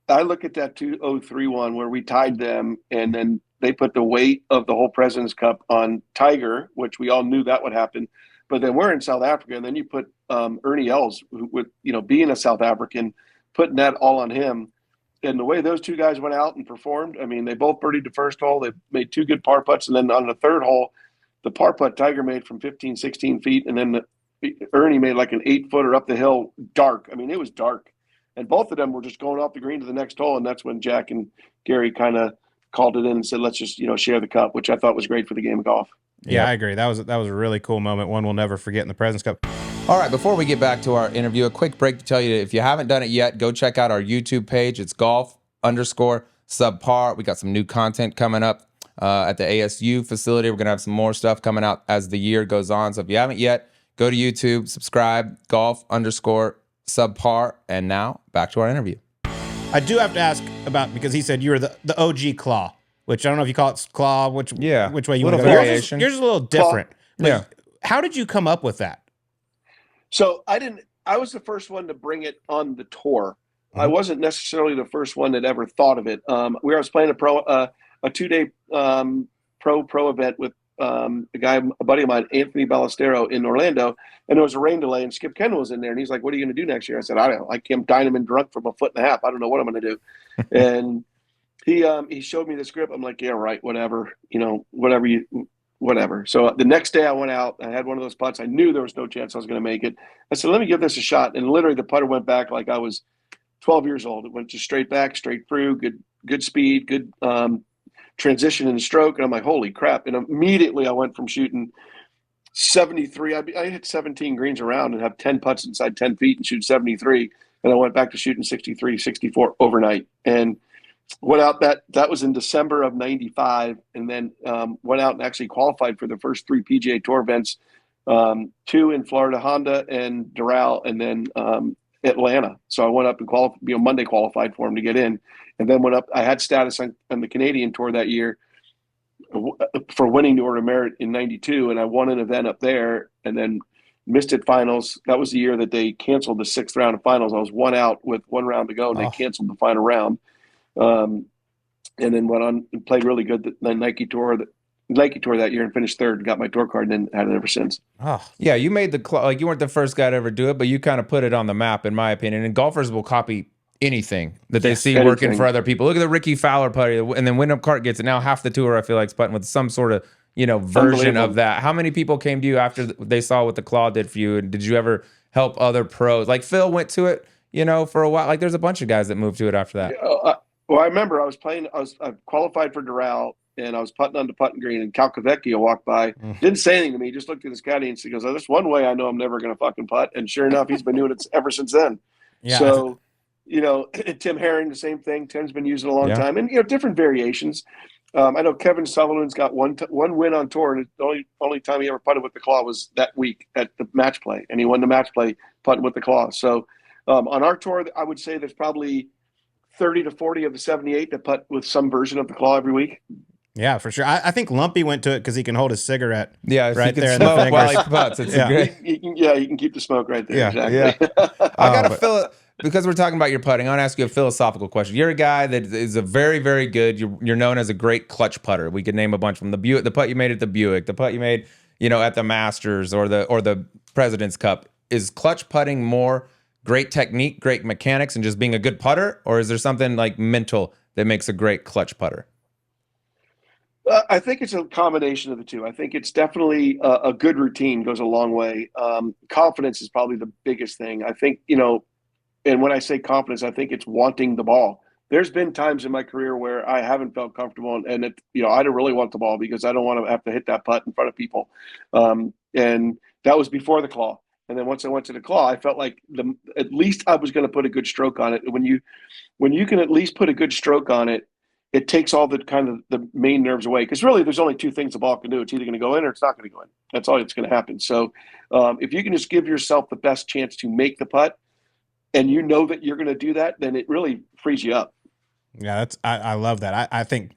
I look at that 2003 one where we tied them, and then they put the weight of the whole President's Cup on Tiger, which we all knew that would happen. But then we're in South Africa, and then you put Ernie Els, with being a South African, putting that all on him. And the way those two guys went out and performed, I mean, they both birdied the first hole. They made two good par putts, and then on the third hole, the par putt Tiger made from 15, 16 feet, and then Ernie made like an 8-footer up the hill, dark. I mean, it was dark. And both of them were just going off the green to the next hole, and that's when Jack and Gary kind of called it in and said, let's just share the cup, which I thought was great for the game of golf. Yeah, I agree. That was a really cool moment, one we'll never forget in the President's Cup. All right, before we get back to our interview, a quick break to tell you, if you haven't done it yet, go check out our YouTube page. It's golf_subpar. We got some new content coming up at the ASU facility. We're going to have some more stuff coming out as the year goes on. So if you haven't yet, go to YouTube, subscribe, golf_subpar. And now back to our interview. I do have to ask about, because he said you were the OG claw, which I don't know if you call it claw, which way you want to go. Variation. Yours is a little different. Yeah. How did you come up with that? So I was the first one to bring it on the tour. I wasn't necessarily the first one that ever thought of it. I was playing a 2-day pro event with a buddy of mine, Anthony Ballestero, in Orlando, and there was a rain delay, and Skip Kendall was in there, and he's like, "What are you going to do next year?" I said, "I don't know. I came dynamite drunk from 1.5 feet. I don't know what I'm going to do." And he showed me the script. I'm like, "Yeah, right, whatever. Whatever." So the next day I went out. I had one of those putts. I knew there was no chance I was going to make it. I said, "Let me give this a shot." And literally, the putter went back like I was 12 years old. It went just straight back, straight through. Good speed, good transition in the stroke. And I'm like, holy crap. And immediately I went from shooting 73. I hit 17 greens around and have 10 putts inside 10 feet and shoot 73. And I went back to shooting 63, 64 overnight. And went out that was in December of 95. And then went out and actually qualified for the first 3 PGA Tour events, 2 in Florida, Honda and Doral, and then Atlanta. So I went up and Monday qualified for him to get in. And then went up. I had status on the Canadian Tour that year for winning the Order of Merit in 92, and I won an event up there and then missed it finals. That was the year that they canceled the 6th round of finals. I was 1 out with 1 round to go, and they canceled the final round. And then went on and played really good the Nike Tour that year and finished 3rd and got my tour card, and then had it ever since. Oh. Yeah, you made you weren't the first guy to ever do it, but you kind of put it on the map, in my opinion. And golfers will copy anything that they see working for other people. Look at the Ricky Fowler putter, and then Wyndham Clark gets it. Now half the tour, I feel like, is putting with some sort of version of that. How many people came to you after they saw what the claw did for you? And did you ever help other pros? Like Phil went to it, for a while. Like there's a bunch of guys that moved to it after that. Well, I remember I qualified for Doral, and I was putting on the putting green, and Cal Cavecchio walked by, didn't say anything to me, just looked at his caddy and he goes, "Oh, there's one way I know I'm never going to fucking putt." And sure enough, he's been doing it ever since then. Yeah. So, Tim Herring, the same thing. Tim's been using it a long time, and different variations. I know Kevin Sullivan's got one win on tour, and the only time he ever putted with the claw was that week at the match play, and he won the match play putting with the claw. So on our tour, I would say there's probably 30 to 40 of the 78 that putt with some version of the claw every week. Yeah, for sure. I think Lumpy went to it because he can hold his cigarette. Yeah, right he there can in the smoke while fingers. he putts. It's great. You can keep the smoke right there. Yeah, exactly. Yeah. I gotta fill it. Because we're talking about your putting, I want to ask you a philosophical question. You're a guy that is a very, very good. You're known as a great clutch putter. We could name a bunch from the Buick, the putt you made at the Buick, the putt you made, at the Masters or the President's Cup. Is clutch putting more great technique, great mechanics, and just being a good putter, or is there something like mental that makes a great clutch putter? I think it's a combination of the two. I think it's definitely a good routine goes a long way. Confidence is probably the biggest thing. I think and when I say confidence, I think it's wanting the ball. There's been times in my career where I haven't felt comfortable, and I don't really want the ball because I don't want to have to hit that putt in front of people. And that was before the claw. And then once I went to the claw, I felt like at least I was going to put a good stroke on it. When you can at least put a good stroke on it, it takes all the kind of the main nerves away. Because really, there's only 2 things the ball can do. It's either going to go in or it's not going to go in. That's all that's going to happen. So if you can just give yourself the best chance to make the putt, and you know that you're going to do that, then it really frees you up. Yeah, I love that. I think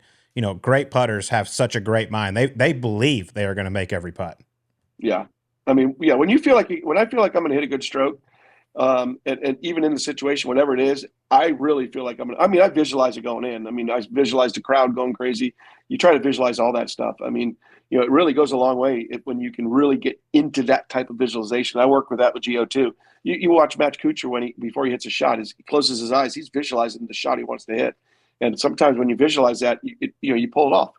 great putters have such a great mind. They believe they are going to make every putt. Yeah, I mean, yeah. When I feel like I'm going to hit a good stroke, And even in the situation, whatever it is, I really feel like I visualize it going in. I mean, I visualize the crowd going crazy. You try to visualize all that stuff. I mean, it really goes a long way when you can really get into that type of visualization. I work with that with Gio too. You watch Matt Kuchar before he hits a shot, he closes his eyes. He's visualizing the shot he wants to hit. And sometimes when you visualize that, you pull it off.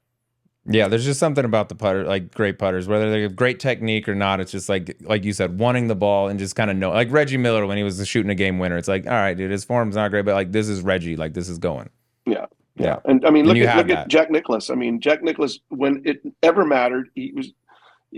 Yeah, there's just something about the putter, like great putters, whether they have great technique or not. It's just like you said, wanting the ball and just kind of know. Like Reggie Miller when he was shooting a game winner. It's like, all right, dude, his form's not great, but like this is Reggie. Like this is going. Yeah. And I mean, look at Jack Nicklaus. I mean, Jack Nicklaus, when it ever mattered, he was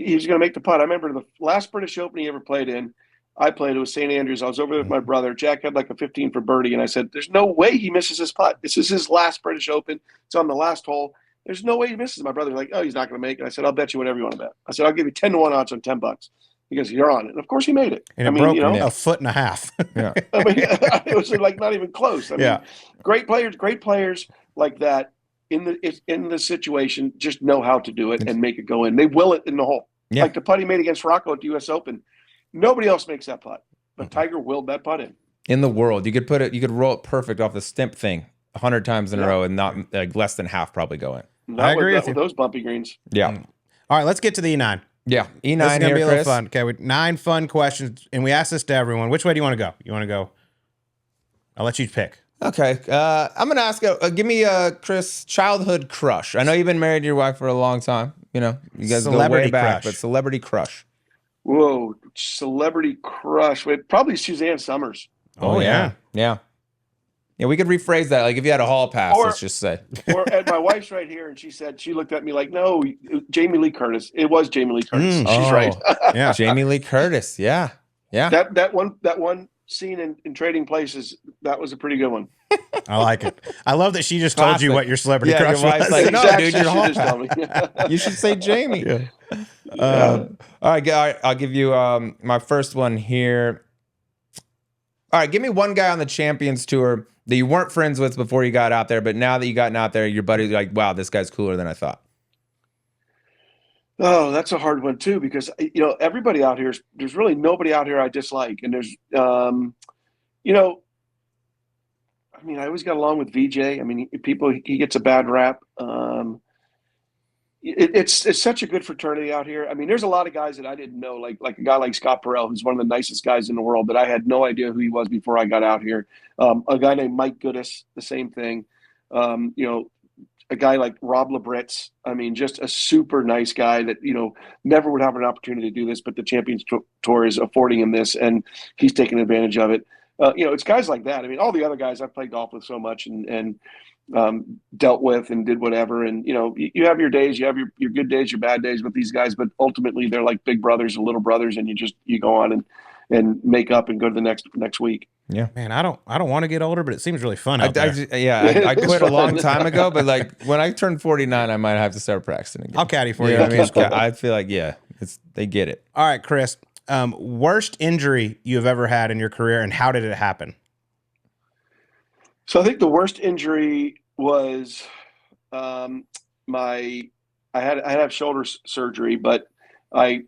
going to make the putt. I remember the last British Open he ever played in. I played it with St. Andrews. I was over there with my brother. Jack had like a 15 for birdie, and I said, "There's no way he misses his putt. This is his last British Open. It's on the last hole. There's no way he misses." My brother's like, "Oh, he's not going to make it." I said, "I'll bet you whatever you want to bet." I said, "I'll give you 10-1 odds on $10." He goes, "You're on it." And of course, he made it. And it broke a foot and a half. Yeah. I mean, it was like not even close. I mean, great players like that in the situation just know how to do it and make it go in. They will it in the hole. Yeah. Like the putt he made against Rocco at the U.S. Open. Nobody else makes that putt, but Tiger willed that putt in. In the world, you could roll it perfect off the stimp thing 100 times in a row and not like less than half probably go in. I agree with those bumpy greens. Yeah. All right, let's get to the E9. Yeah, E9 this is gonna be a little Chris. fun. Okay, with 9 fun questions, and we ask this to everyone. Which way do you want to go? You want to go? I'll let you pick. Okay, I'm gonna ask. Give me Chris, childhood crush. I know you've been married to your wife for a long time. You know, you guys go way back, but celebrity crush. Whoa, celebrity crush. Wait, probably Suzanne Summers. Oh yeah. Yeah, we could rephrase that. Like if you had a hall pass, let's just say. And my wife's right here, and she looked at me like, "No, Jamie Lee Curtis." It was Jamie Lee Curtis. She's right. Yeah, Jamie Lee Curtis. Yeah. That one scene in Trading Places, that was a pretty good one. I like it. I love that she just told you what your celebrity crush was. Like, no, dude, you're hall pass. You should say Jamie. All right, I'll give you my first one here. All right, give me one guy on the Champions Tour that you weren't friends with before you got out there, but now that you gotten out there, your buddy's like, wow, this guy's cooler than I thought. Oh, that's a hard one too, because everybody out here, there's really nobody out here I dislike, and there's I mean, I always got along with VJ. I mean, he gets a bad rap. It's such a good fraternity out here. I mean, there's a lot of guys that I didn't know, like a guy like Scott Perrell, who's one of the nicest guys in the world, but I had no idea who he was before I got out here. A guy named Mike Goodis, the same thing. A guy like Rob Labritz. I mean, just a super nice guy that, never would have an opportunity to do this, but the Champions Tour is affording him this, and he's taking advantage of it. It's guys like that. I mean, all the other guys I've played golf with so much and dealt with and did whatever. And, you have your days, you have your good days, your bad days with these guys, but ultimately they're like big brothers and little brothers, and you go on and make up and go to the next week. Yeah, man, I don't want to get older, but it seems really fun out there. I quit a long time ago, but like when I turn 49, I might have to start practicing again. I'll caddy for you. I mean, I feel like they get it. All right, Chris. Worst injury you have ever had in your career, and how did it happen? So I think the worst injury was I had to have shoulder surgery, but I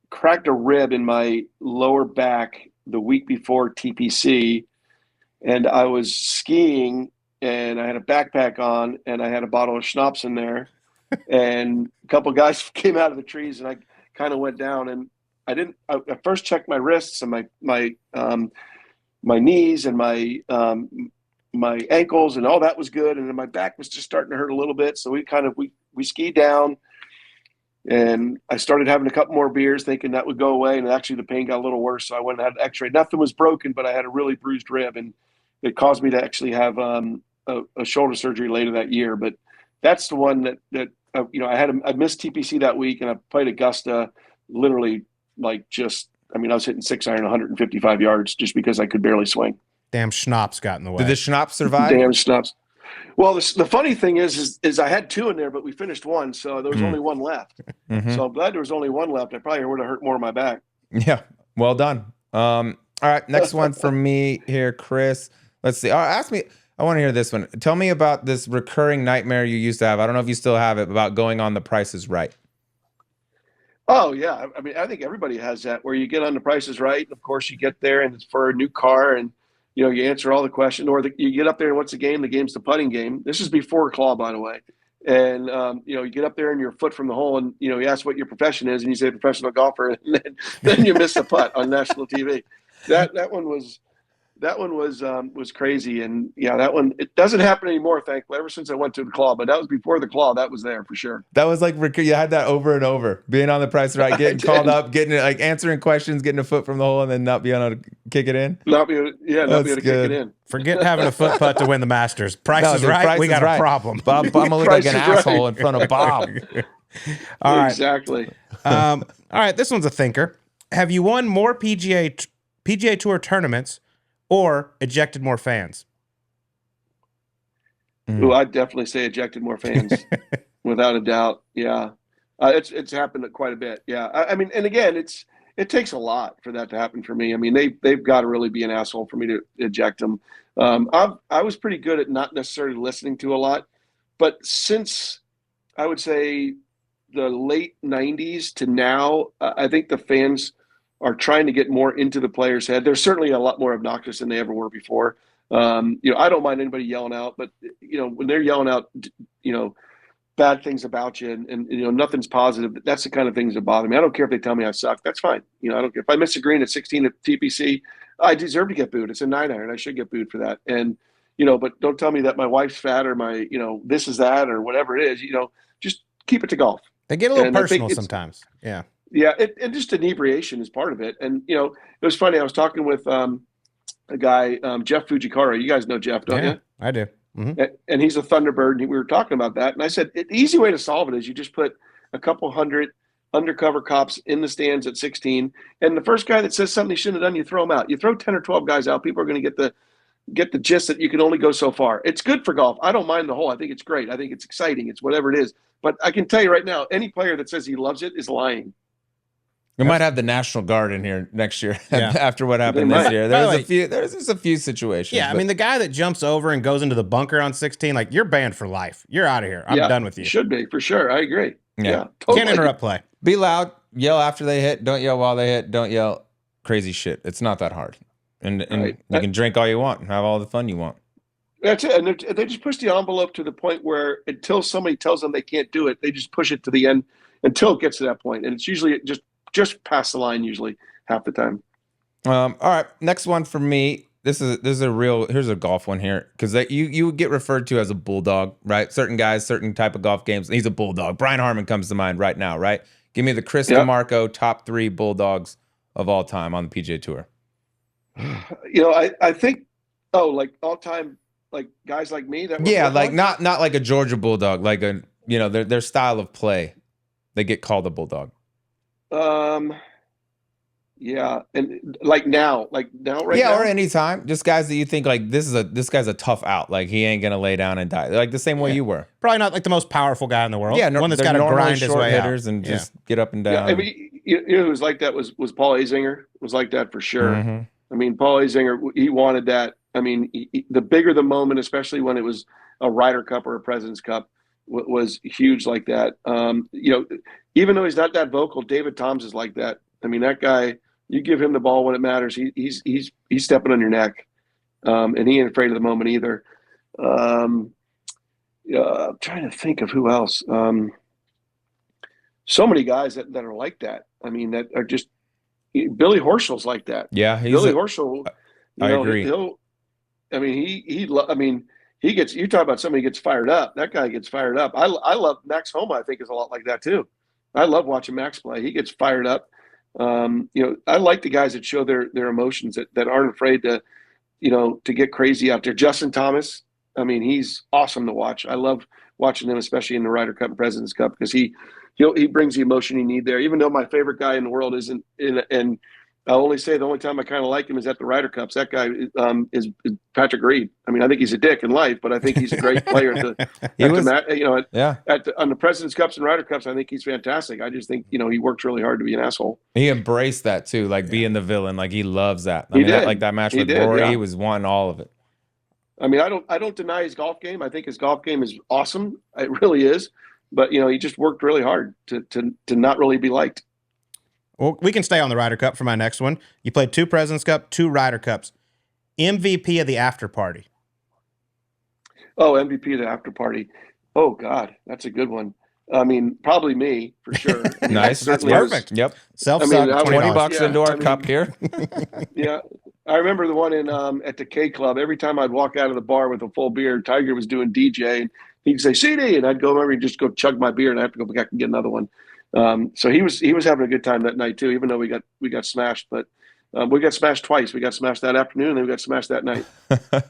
cracked a rib in my lower back the week before TPC, and I was skiing, and I had a backpack on, and I had a bottle of schnapps in there, and a couple of guys came out of the trees, and I kind of went down, and I first checked my wrists and my knees and my ankles, and all that was good, and then my back was just starting to hurt a little bit, so we skied down. And I started having a couple more beers thinking that would go away. And actually the pain got a little worse. So I went and had an x-ray. Nothing was broken, but I had a really bruised rib, and it caused me to actually have a shoulder surgery later that year. But that's the one that I missed TPC that week, and I played Augusta literally I was hitting 6-iron 155 yards just because I could barely swing. Damn schnapps got in the way. Did the schnapps survive? Damn schnapps. Well, the funny thing is I had 2 in there, but we finished 1, so there was only 1 left. Mm-hmm. So I'm glad there was only 1 left. I probably would have hurt more of my back. Yeah, well done. All right, next one for me here, Chris. Let's see. Ask me. I want to hear this one. Tell me about this recurring nightmare you used to have. I don't know if you still have it, about going on The Price is Right. Oh yeah, I mean, I think everybody has that where you get on The Price is Right, and of course you get there and it's for a new car, and you answer all the questions, or you get up there and what's the game? The game's the putting game. This is before claw, by the way, and you get up there and you're a foot from the hole, and you ask what your profession is, and you say professional golfer, and then you miss a putt on national TV. That one was crazy, and yeah, that one it doesn't happen anymore, thankfully. Ever since I went to the claw, but that was before the claw. That was there for sure. That was like you had that over and over, being on The Price is Right, getting called up, getting like answering questions, getting a foot from the hole, and then not being able to kick it in. Not be able to kick it in. Forget having a foot putt to win the Masters. Price is Right. We got a problem. Bob, I'm gonna look like an asshole in front of Bob. All right. Exactly. All right. This one's a thinker. Have you won more PGA Tour tournaments or ejected more fans? Ooh, I'd definitely say ejected more fans, without a doubt. Yeah, it's happened quite a bit. Yeah, I mean, and again, it takes a lot for that to happen for me. I mean, they've got to really be an asshole for me to eject them. I was pretty good at not necessarily listening to a lot, but since I would say the late '90s to now, I think the fans are trying to get more into the player's head. They're certainly a lot more obnoxious than they ever were before. I don't mind anybody yelling out, but when they're yelling out, bad things about you and nothing's positive, that's the kind of things that bother me. I don't care if they tell me I suck. That's fine. I don't care if I miss a green at 16 at TPC, I deserve to get booed. It's a 9-iron. I should get booed for that. And, but don't tell me that my wife's fat or my, this is that or whatever it is, just keep it to golf. They get a little personal sometimes. Yeah. Yeah, and just inebriation is part of it. And, it was funny. I was talking with a guy, Jeff Fujikara. You guys know Jeff, don't you? I do. Mm-hmm. And he's a Thunderbird, and we were talking about that. And I said, the easy way to solve it is you just put a couple hundred undercover cops in the stands at 16. And the first guy that says something he shouldn't have done, you throw him out. You throw 10 or 12 guys out, people are going to get the gist that you can only go so far. It's good for golf. I don't mind the hole. I think it's great. I think it's exciting. It's whatever it is. But I can tell you right now, any player that says he loves it is lying. We might have the National Guard in here next year after what happened this year. There's just a few situations. Yeah, I mean, the guy that jumps over and goes into the bunker on 16, like, you're banned for life. You're out of here. I'm done with you. Should be, for sure. I agree. Yeah. Totally. Can't interrupt play. Be loud. Yell after they hit. Don't yell while they hit. Don't yell crazy shit. It's not that hard. And Right. You can drink all you want and have all the fun you want. That's it. And they just push the envelope to the point where until somebody tells them they can't do it, they just push it to the end until it gets to that point. And it's usually just past the line, usually half the time. All right, next one for me. This is a real. Here's a golf one here because you get referred to as a bulldog, right? Certain guys, certain type of golf games. He's a bulldog. Brian Harman comes to mind right now, right? Give me the Chris DiMarco top 3 bulldogs of all time on the PGA Tour. I think like all time, like guys like me that like not like a Georgia bulldog, like their style of play, they get called a bulldog. Yeah, and right now, or anytime, just guys that you think like this guy's a tough out, like he ain't gonna lay down and die, like the same way you were. Probably not like the most powerful guy in the world. Yeah, one that's got to grind his way hitters out and just get up and down. Yeah, I mean, who was like that was Paul Azinger. Was like that for sure. Mm-hmm. I mean, Paul Azinger, he wanted that. I mean, the bigger the moment, especially when it was a Ryder Cup or a President's Cup, was huge like that. Even though he's not that vocal, David Toms is like that. I mean, that guy, you give him the ball when it matters, he's stepping on your neck, and he ain't afraid of the moment either. I'm trying to think of who else. So many guys that are like that. I mean, that are just Billy Horschel's like that. Yeah, Billy Horschel. I agree. He gets. You talk about somebody who gets fired up. That guy gets fired up. I love Max Homa. I think is a lot like that too. I love watching Max play. He gets fired up. I like the guys that show their emotions that aren't afraid to get crazy out there. Justin Thomas. I mean, he's awesome to watch. I love watching him, especially in the Ryder Cup and President's Cup, because he brings the emotion you need there. Even though my favorite guy in the world isn't in, and I'll only say the only time I kind of like him is at the Ryder Cups. That guy is Patrick Reed. I mean, I think he's a dick in life, but I think he's a great player. On the President's Cups and Ryder Cups, I think he's fantastic. I just think he works really hard to be an asshole. He embraced that too, like being the villain. Like he loves that. I mean, that match with Rory, he was won all of it. I mean, I don't deny his golf game. I think his golf game is awesome. It really is. But he just worked really hard to not really be liked. Well, we can stay on the Ryder Cup for my next one. You played 2 President's Cup, 2 Ryder Cups. MVP of the after party. Oh, MVP of the after party. Oh God, that's a good one. I mean, probably me for sure. I mean, Nice. That's perfect. Yep. Self-suck, $20 into our cup here. Yeah. I remember the one in at the K Club. Every time I'd walk out of the bar with a full beer, Tiger was doing DJ, and he'd say CD, and I'd go over and just go chug my beer, and I have to go back and get another one. So he was having a good time that night too, even though we got smashed. But we got smashed twice. We got smashed that afternoon, and then we got smashed that night.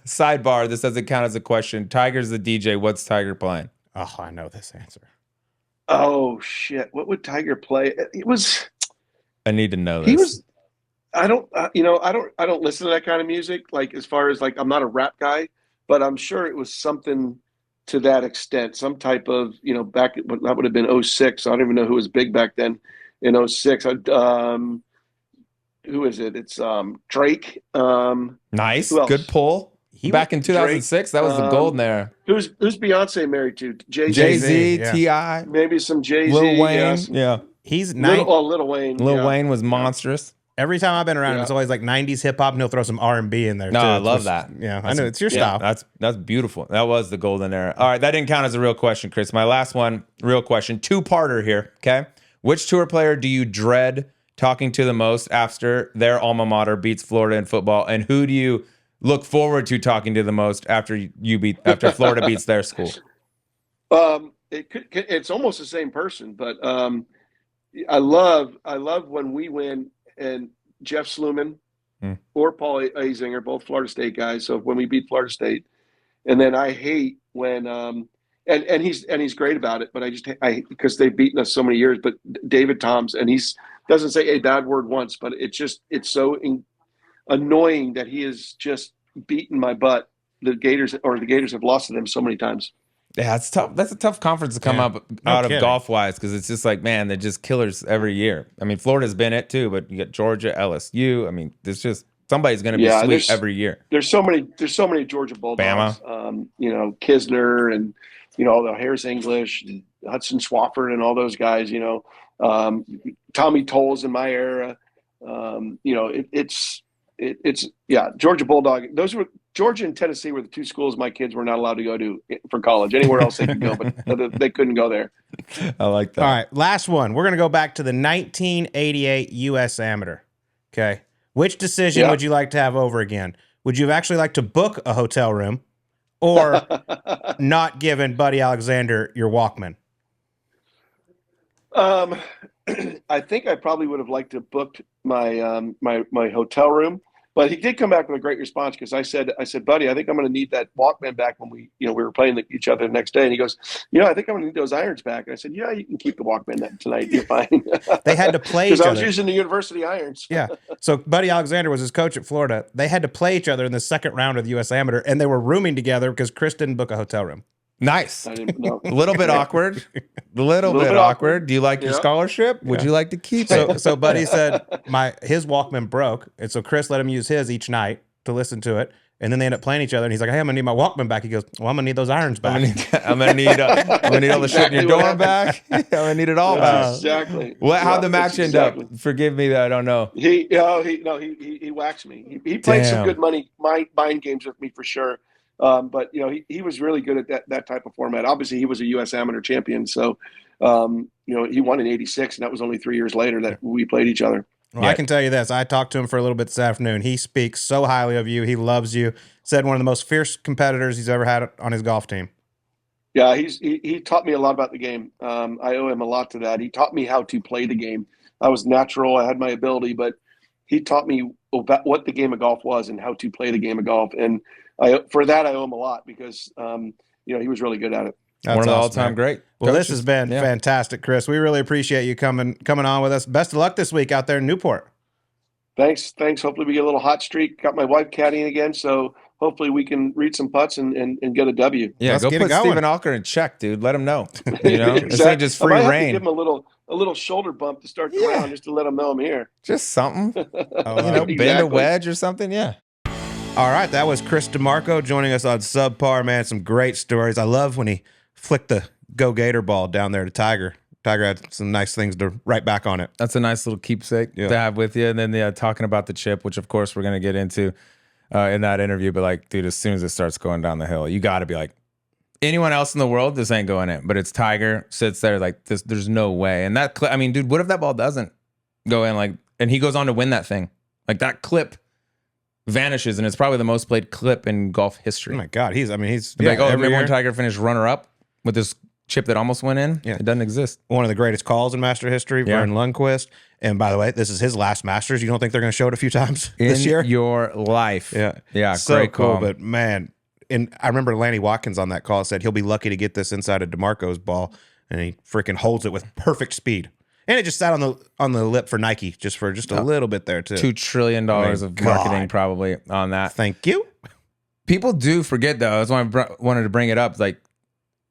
Sidebar: this doesn't count as a question. Tiger's the DJ. What's Tiger playing? Oh, I know this answer. Oh shit! What would Tiger play? It was. I need to know this. He was. I don't listen to that kind of music. Like as far as like, I'm not a rap guy, but I'm sure it was something to that extent. Some type of back that would have been 06. I don't even know who was big back then in 06. Who is it? It's Drake. Nice, good pull. Back in 2006, Drake, that was the golden era. Who's Beyonce married to? Jay-Z, T.I. Maybe some Jay-Z. Lil Wayne, yeah. He's Lil Wayne. Lil Wayne was monstrous. Every time I've been around, it's always like 90s hip hop, and he'll throw some R&B in there. No, too. I love that. Yeah, I know it's your style. That's beautiful. That was the golden era. All right, that didn't count as a real question, Chris. My last one, real question, 2-parter here. Okay, which tour player do you dread talking to the most after their alma mater beats Florida in football, and who do you look forward to talking to the most after Florida beats their school? It's almost the same person, but I love when we win and Jeff Sluman or Paul Azinger, both Florida State guys. So when we beat Florida State, and then I hate when and he's great about it, but I because they've beaten us so many years. But David Toms, and he's doesn't say a bad word once, but it's so annoying that he has just beaten my butt. The Gators have lost to them so many times. Yeah, it's tough. That's a tough conference to come out of golf-wise, because it's just like, man, they're just killers every year. I mean, Florida's been it too, but you got Georgia, LSU. I mean, there's just somebody's going to be sweet every year. There's so many Georgia Bulldogs. Bama. Kisner and all the Harris English, and Hudson Swafford, and all those guys. Tommy Tolles in my era. Georgia Bulldog. Those were Georgia and Tennessee were the 2 schools my kids were not allowed to go to for college. Anywhere else they could go, but they couldn't go there. I like that. All right, last one. We're going to go back to the 1988 U.S. Amateur. Okay. Which decision would you like to have over again? Would you have actually like to book a hotel room or not giving Buddy Alexander your Walkman? I think I probably would have liked to have booked my my hotel room, but he did come back with a great response, because I said, Buddy, I think I'm going to need that Walkman back when we were playing each other the next day. And he goes, I think I'm going to need those irons back. And I said, yeah, you can keep the Walkman tonight. You're fine. They had to play each other. Because I was using the university irons. Yeah. So Buddy Alexander was his coach at Florida. They had to play each other in the second round of the U.S. Amateur, and they were rooming together because Chris didn't book a hotel room. Nice. I didn't know. A little bit awkward. A little bit awkward. Do you like your scholarship? Would you like to keep it? So Buddy said his Walkman broke, and so Chris let him use his each night to listen to it. And then they end up playing each other, and he's like, "Hey, I'm gonna need my Walkman back." He goes, "Well, I'm gonna need those irons back. I'm gonna need all the shit in your dorm back. I'm gonna need it all back." Exactly. How'd the match end up? Forgive me that I don't know. He waxed me. He played some good mind games with me for sure. But he was really good at that type of format. Obviously, he was a U.S. Amateur champion, so he won in '86, and that was only 3 years later that we played each other. Well, I can tell you this. I talked to him for a little bit this afternoon. He speaks so highly of you. He loves you. Said one of the most fierce competitors he's ever had on his golf team. Yeah, he taught me a lot about the game. I owe him a lot to that. He taught me how to play the game. I was natural. I had my ability, but he taught me about what the game of golf was and how to play the game of golf. And for that, I owe him a lot, because he was really good at it. That's one of the all-time great. Well, this has been fantastic, Chris. We really appreciate you coming on with us. Best of luck this week out there in Newport. Thanks. Hopefully we get a little hot streak. Got my wife caddying again, so hopefully we can read some putts and get a W. Yeah, Let's go get put it going. Stephen Alker in check, dude. Let him know. Exactly. This ain't just free I might reign. have to give him a little shoulder bump to start the round, just to let him know I'm here. Just something. Exactly. Bend a wedge or something. Yeah. All right, that was Chris DiMarco joining us on Subpar, man. Some great stories. I love when he flicked the Go Gator ball down there to Tiger Tiger had some nice things to write back on it. That's a nice little keepsake to have with you. And then talking about the chip, which of course we're going to get into in that interview. But like, dude, as soon as it starts going down the hill, you got to be like, anyone else in the world, this ain't going in. But it's Tiger sits there like this. There's no way. And that clip, I mean, dude, what if that ball doesn't go in? Like, and he goes on to win that thing. Like that clip vanishes, and it's probably the most played clip in golf history. Oh my God, he's like, oh, remember when Tiger finished runner up with this chip that almost went in? Yeah. It doesn't exist. One of the greatest calls in Master history, Vern Lundquist. And by the way, this is his last Masters. You don't think they're going to show it a few times this year? Your life. Yeah, so great call. Cool, but man, and I remember Lanny Watkins on that call said he'll be lucky to get this inside of DiMarco's ball, and he freaking holds it with perfect speed. And it just sat on the lip for Nike just for a little bit there too. $2 trillion of marketing probably on that. Thank you. People do forget though. That's why I wanted to bring it up. Like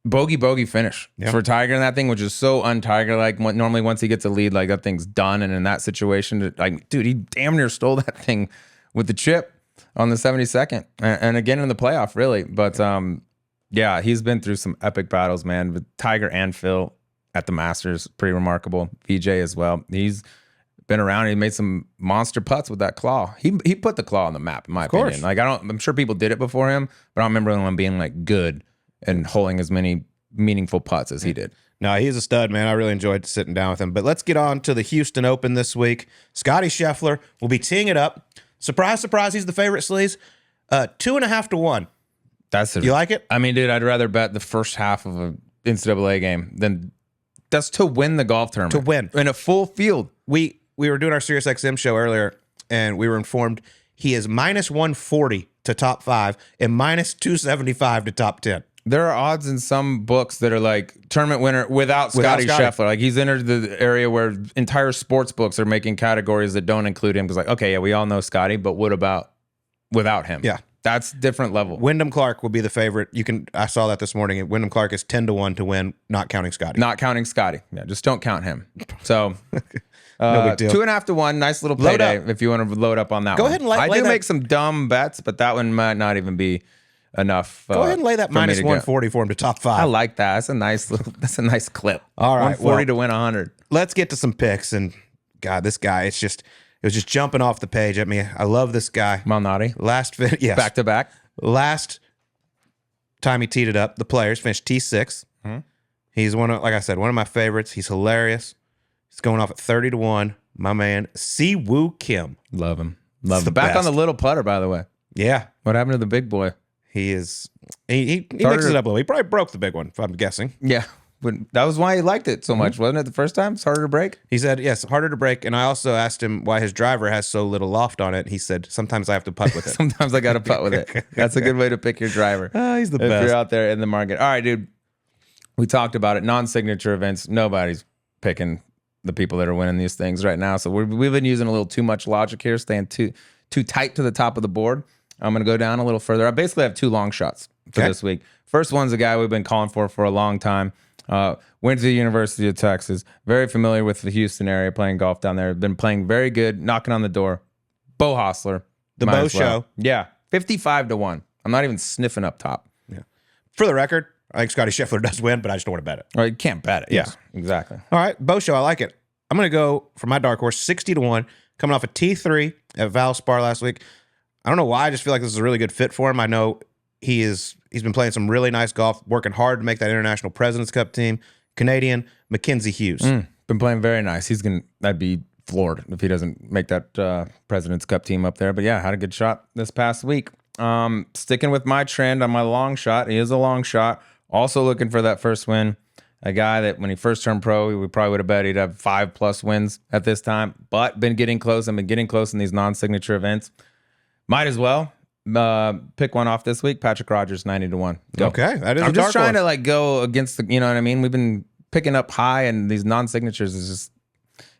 bogey finish for Tiger in that thing, which is so un-Tiger like. Normally once he gets a lead, like that thing's done. And in that situation, like dude, he damn near stole that thing with the chip on the 72nd, and again in the playoff, really. But yeah, he's been through some epic battles, man, with Tiger and Phil at the Masters. Pretty remarkable. VJ as well. He's been around. He made some monster putts with that claw. He put the claw on the map, in my opinion. Like I'm sure people did it before him, but I don't remember anyone being like good and holding as many meaningful putts as he did. No, he's a stud, man. I really enjoyed sitting down with him. But let's get on to the Houston Open this week. Scotty Scheffler will be teeing it up. Surprise, surprise, he's the favorite, Sleaze. 2.5 to 1. You like it? I mean, dude, I'd rather bet the first half of an NCAA game than that's to win the golf tournament. To win. In a full field. We were doing our SiriusXM show earlier, and we were informed he is minus 140 to top 5 and minus 275 to top 10. There are odds in some books that are like tournament winner without Scotty Scheffler. Like he's entered the area where entire sports books are making categories that don't include him. Because like, okay, yeah, we all know Scotty, but what about without him? Yeah. That's different level. Wyndham Clark will be the favorite. I saw that this morning. Wyndham Clark is 10 to 1 to win, not counting Scotty. Not counting Scotty. Yeah, just don't count him. So no big deal. 2.5 to 1. Nice little payday if you want to load up on that one. Go ahead and I do make some dumb bets, but that one might not even be enough. Go ahead and lay that minus 140 for him to top 5. I like that. That's a nice clip. All right. 140 to win 100. Let's get to some picks. And God, this guy, it was just jumping off the page at me. I love this guy. Malnati. Yes. Back to back. Last time he teed it up, the Players finished T6. Mm-hmm. He's like I said, one of my favorites. He's hilarious. He's going off at 30 to 1. My man, Si-Woo Kim. Love him. Back on the little putter, by the way. Yeah. What happened to the big boy? He mixes it up a little. He probably broke the big one, if I'm guessing. Yeah. That was why he liked it so much, wasn't it? The first time? It's harder to break? He said, yes, harder to break. And I also asked him why his driver has so little loft on it. He said, sometimes I have to putt with it. Sometimes I got to putt with it. That's a good way to pick your driver. He's the best. If you're out there in the market. All right, dude. We talked about it. Non-signature events. Nobody's picking the people that are winning these things right now. So we've been using a little too much logic here, staying too tight to the top of the board. I'm going to go down a little further. I basically have 2 long shots for this week. First one's a guy we've been calling for a long time. Went to the University of Texas. Very familiar with the Houston area, playing golf down there. Been playing very good, knocking on the door. Bo Hostler. The Bo Show. Yeah. 55 to 1. I'm not even sniffing up top. Yeah. For the record, I think Scotty Scheffler does win, but I just don't want to bet it. Or you can't bet it. Yeah. Yes, exactly. All right. Bo Show, I like it. I'm going to go for my dark horse, 60 to 1, coming off a T3 at Valspar last week. I don't know why. I just feel like this is a really good fit for him. I know he's been playing some really nice golf, working hard to make that International President's Cup team. Canadian, Mackenzie Hughes. Been playing very nice. I'd be floored if he doesn't make that President's Cup team up there. But yeah, had a good shot this past week. Sticking with my trend on my long shot. He is a long shot. Also looking for that first win. A guy that when he first turned pro, we probably would have bet he'd have 5+ wins at this time, but been getting close. I've been getting close in these non-signature events. Might as well pick one off this week. Patrick Rogers, 90 to 1. Go. Okay, that is. I'm a just dark trying horse. to like go against the. You know what I mean? We've been picking up high, and these non-signatures is just.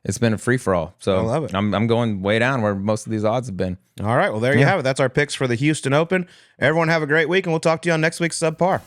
It's been a free for all. So I love it. I'm going way down where most of these odds have been. All right, well there you have it. That's our picks for the Houston Open. Everyone have a great week, and we'll talk to you on next week's Subpar.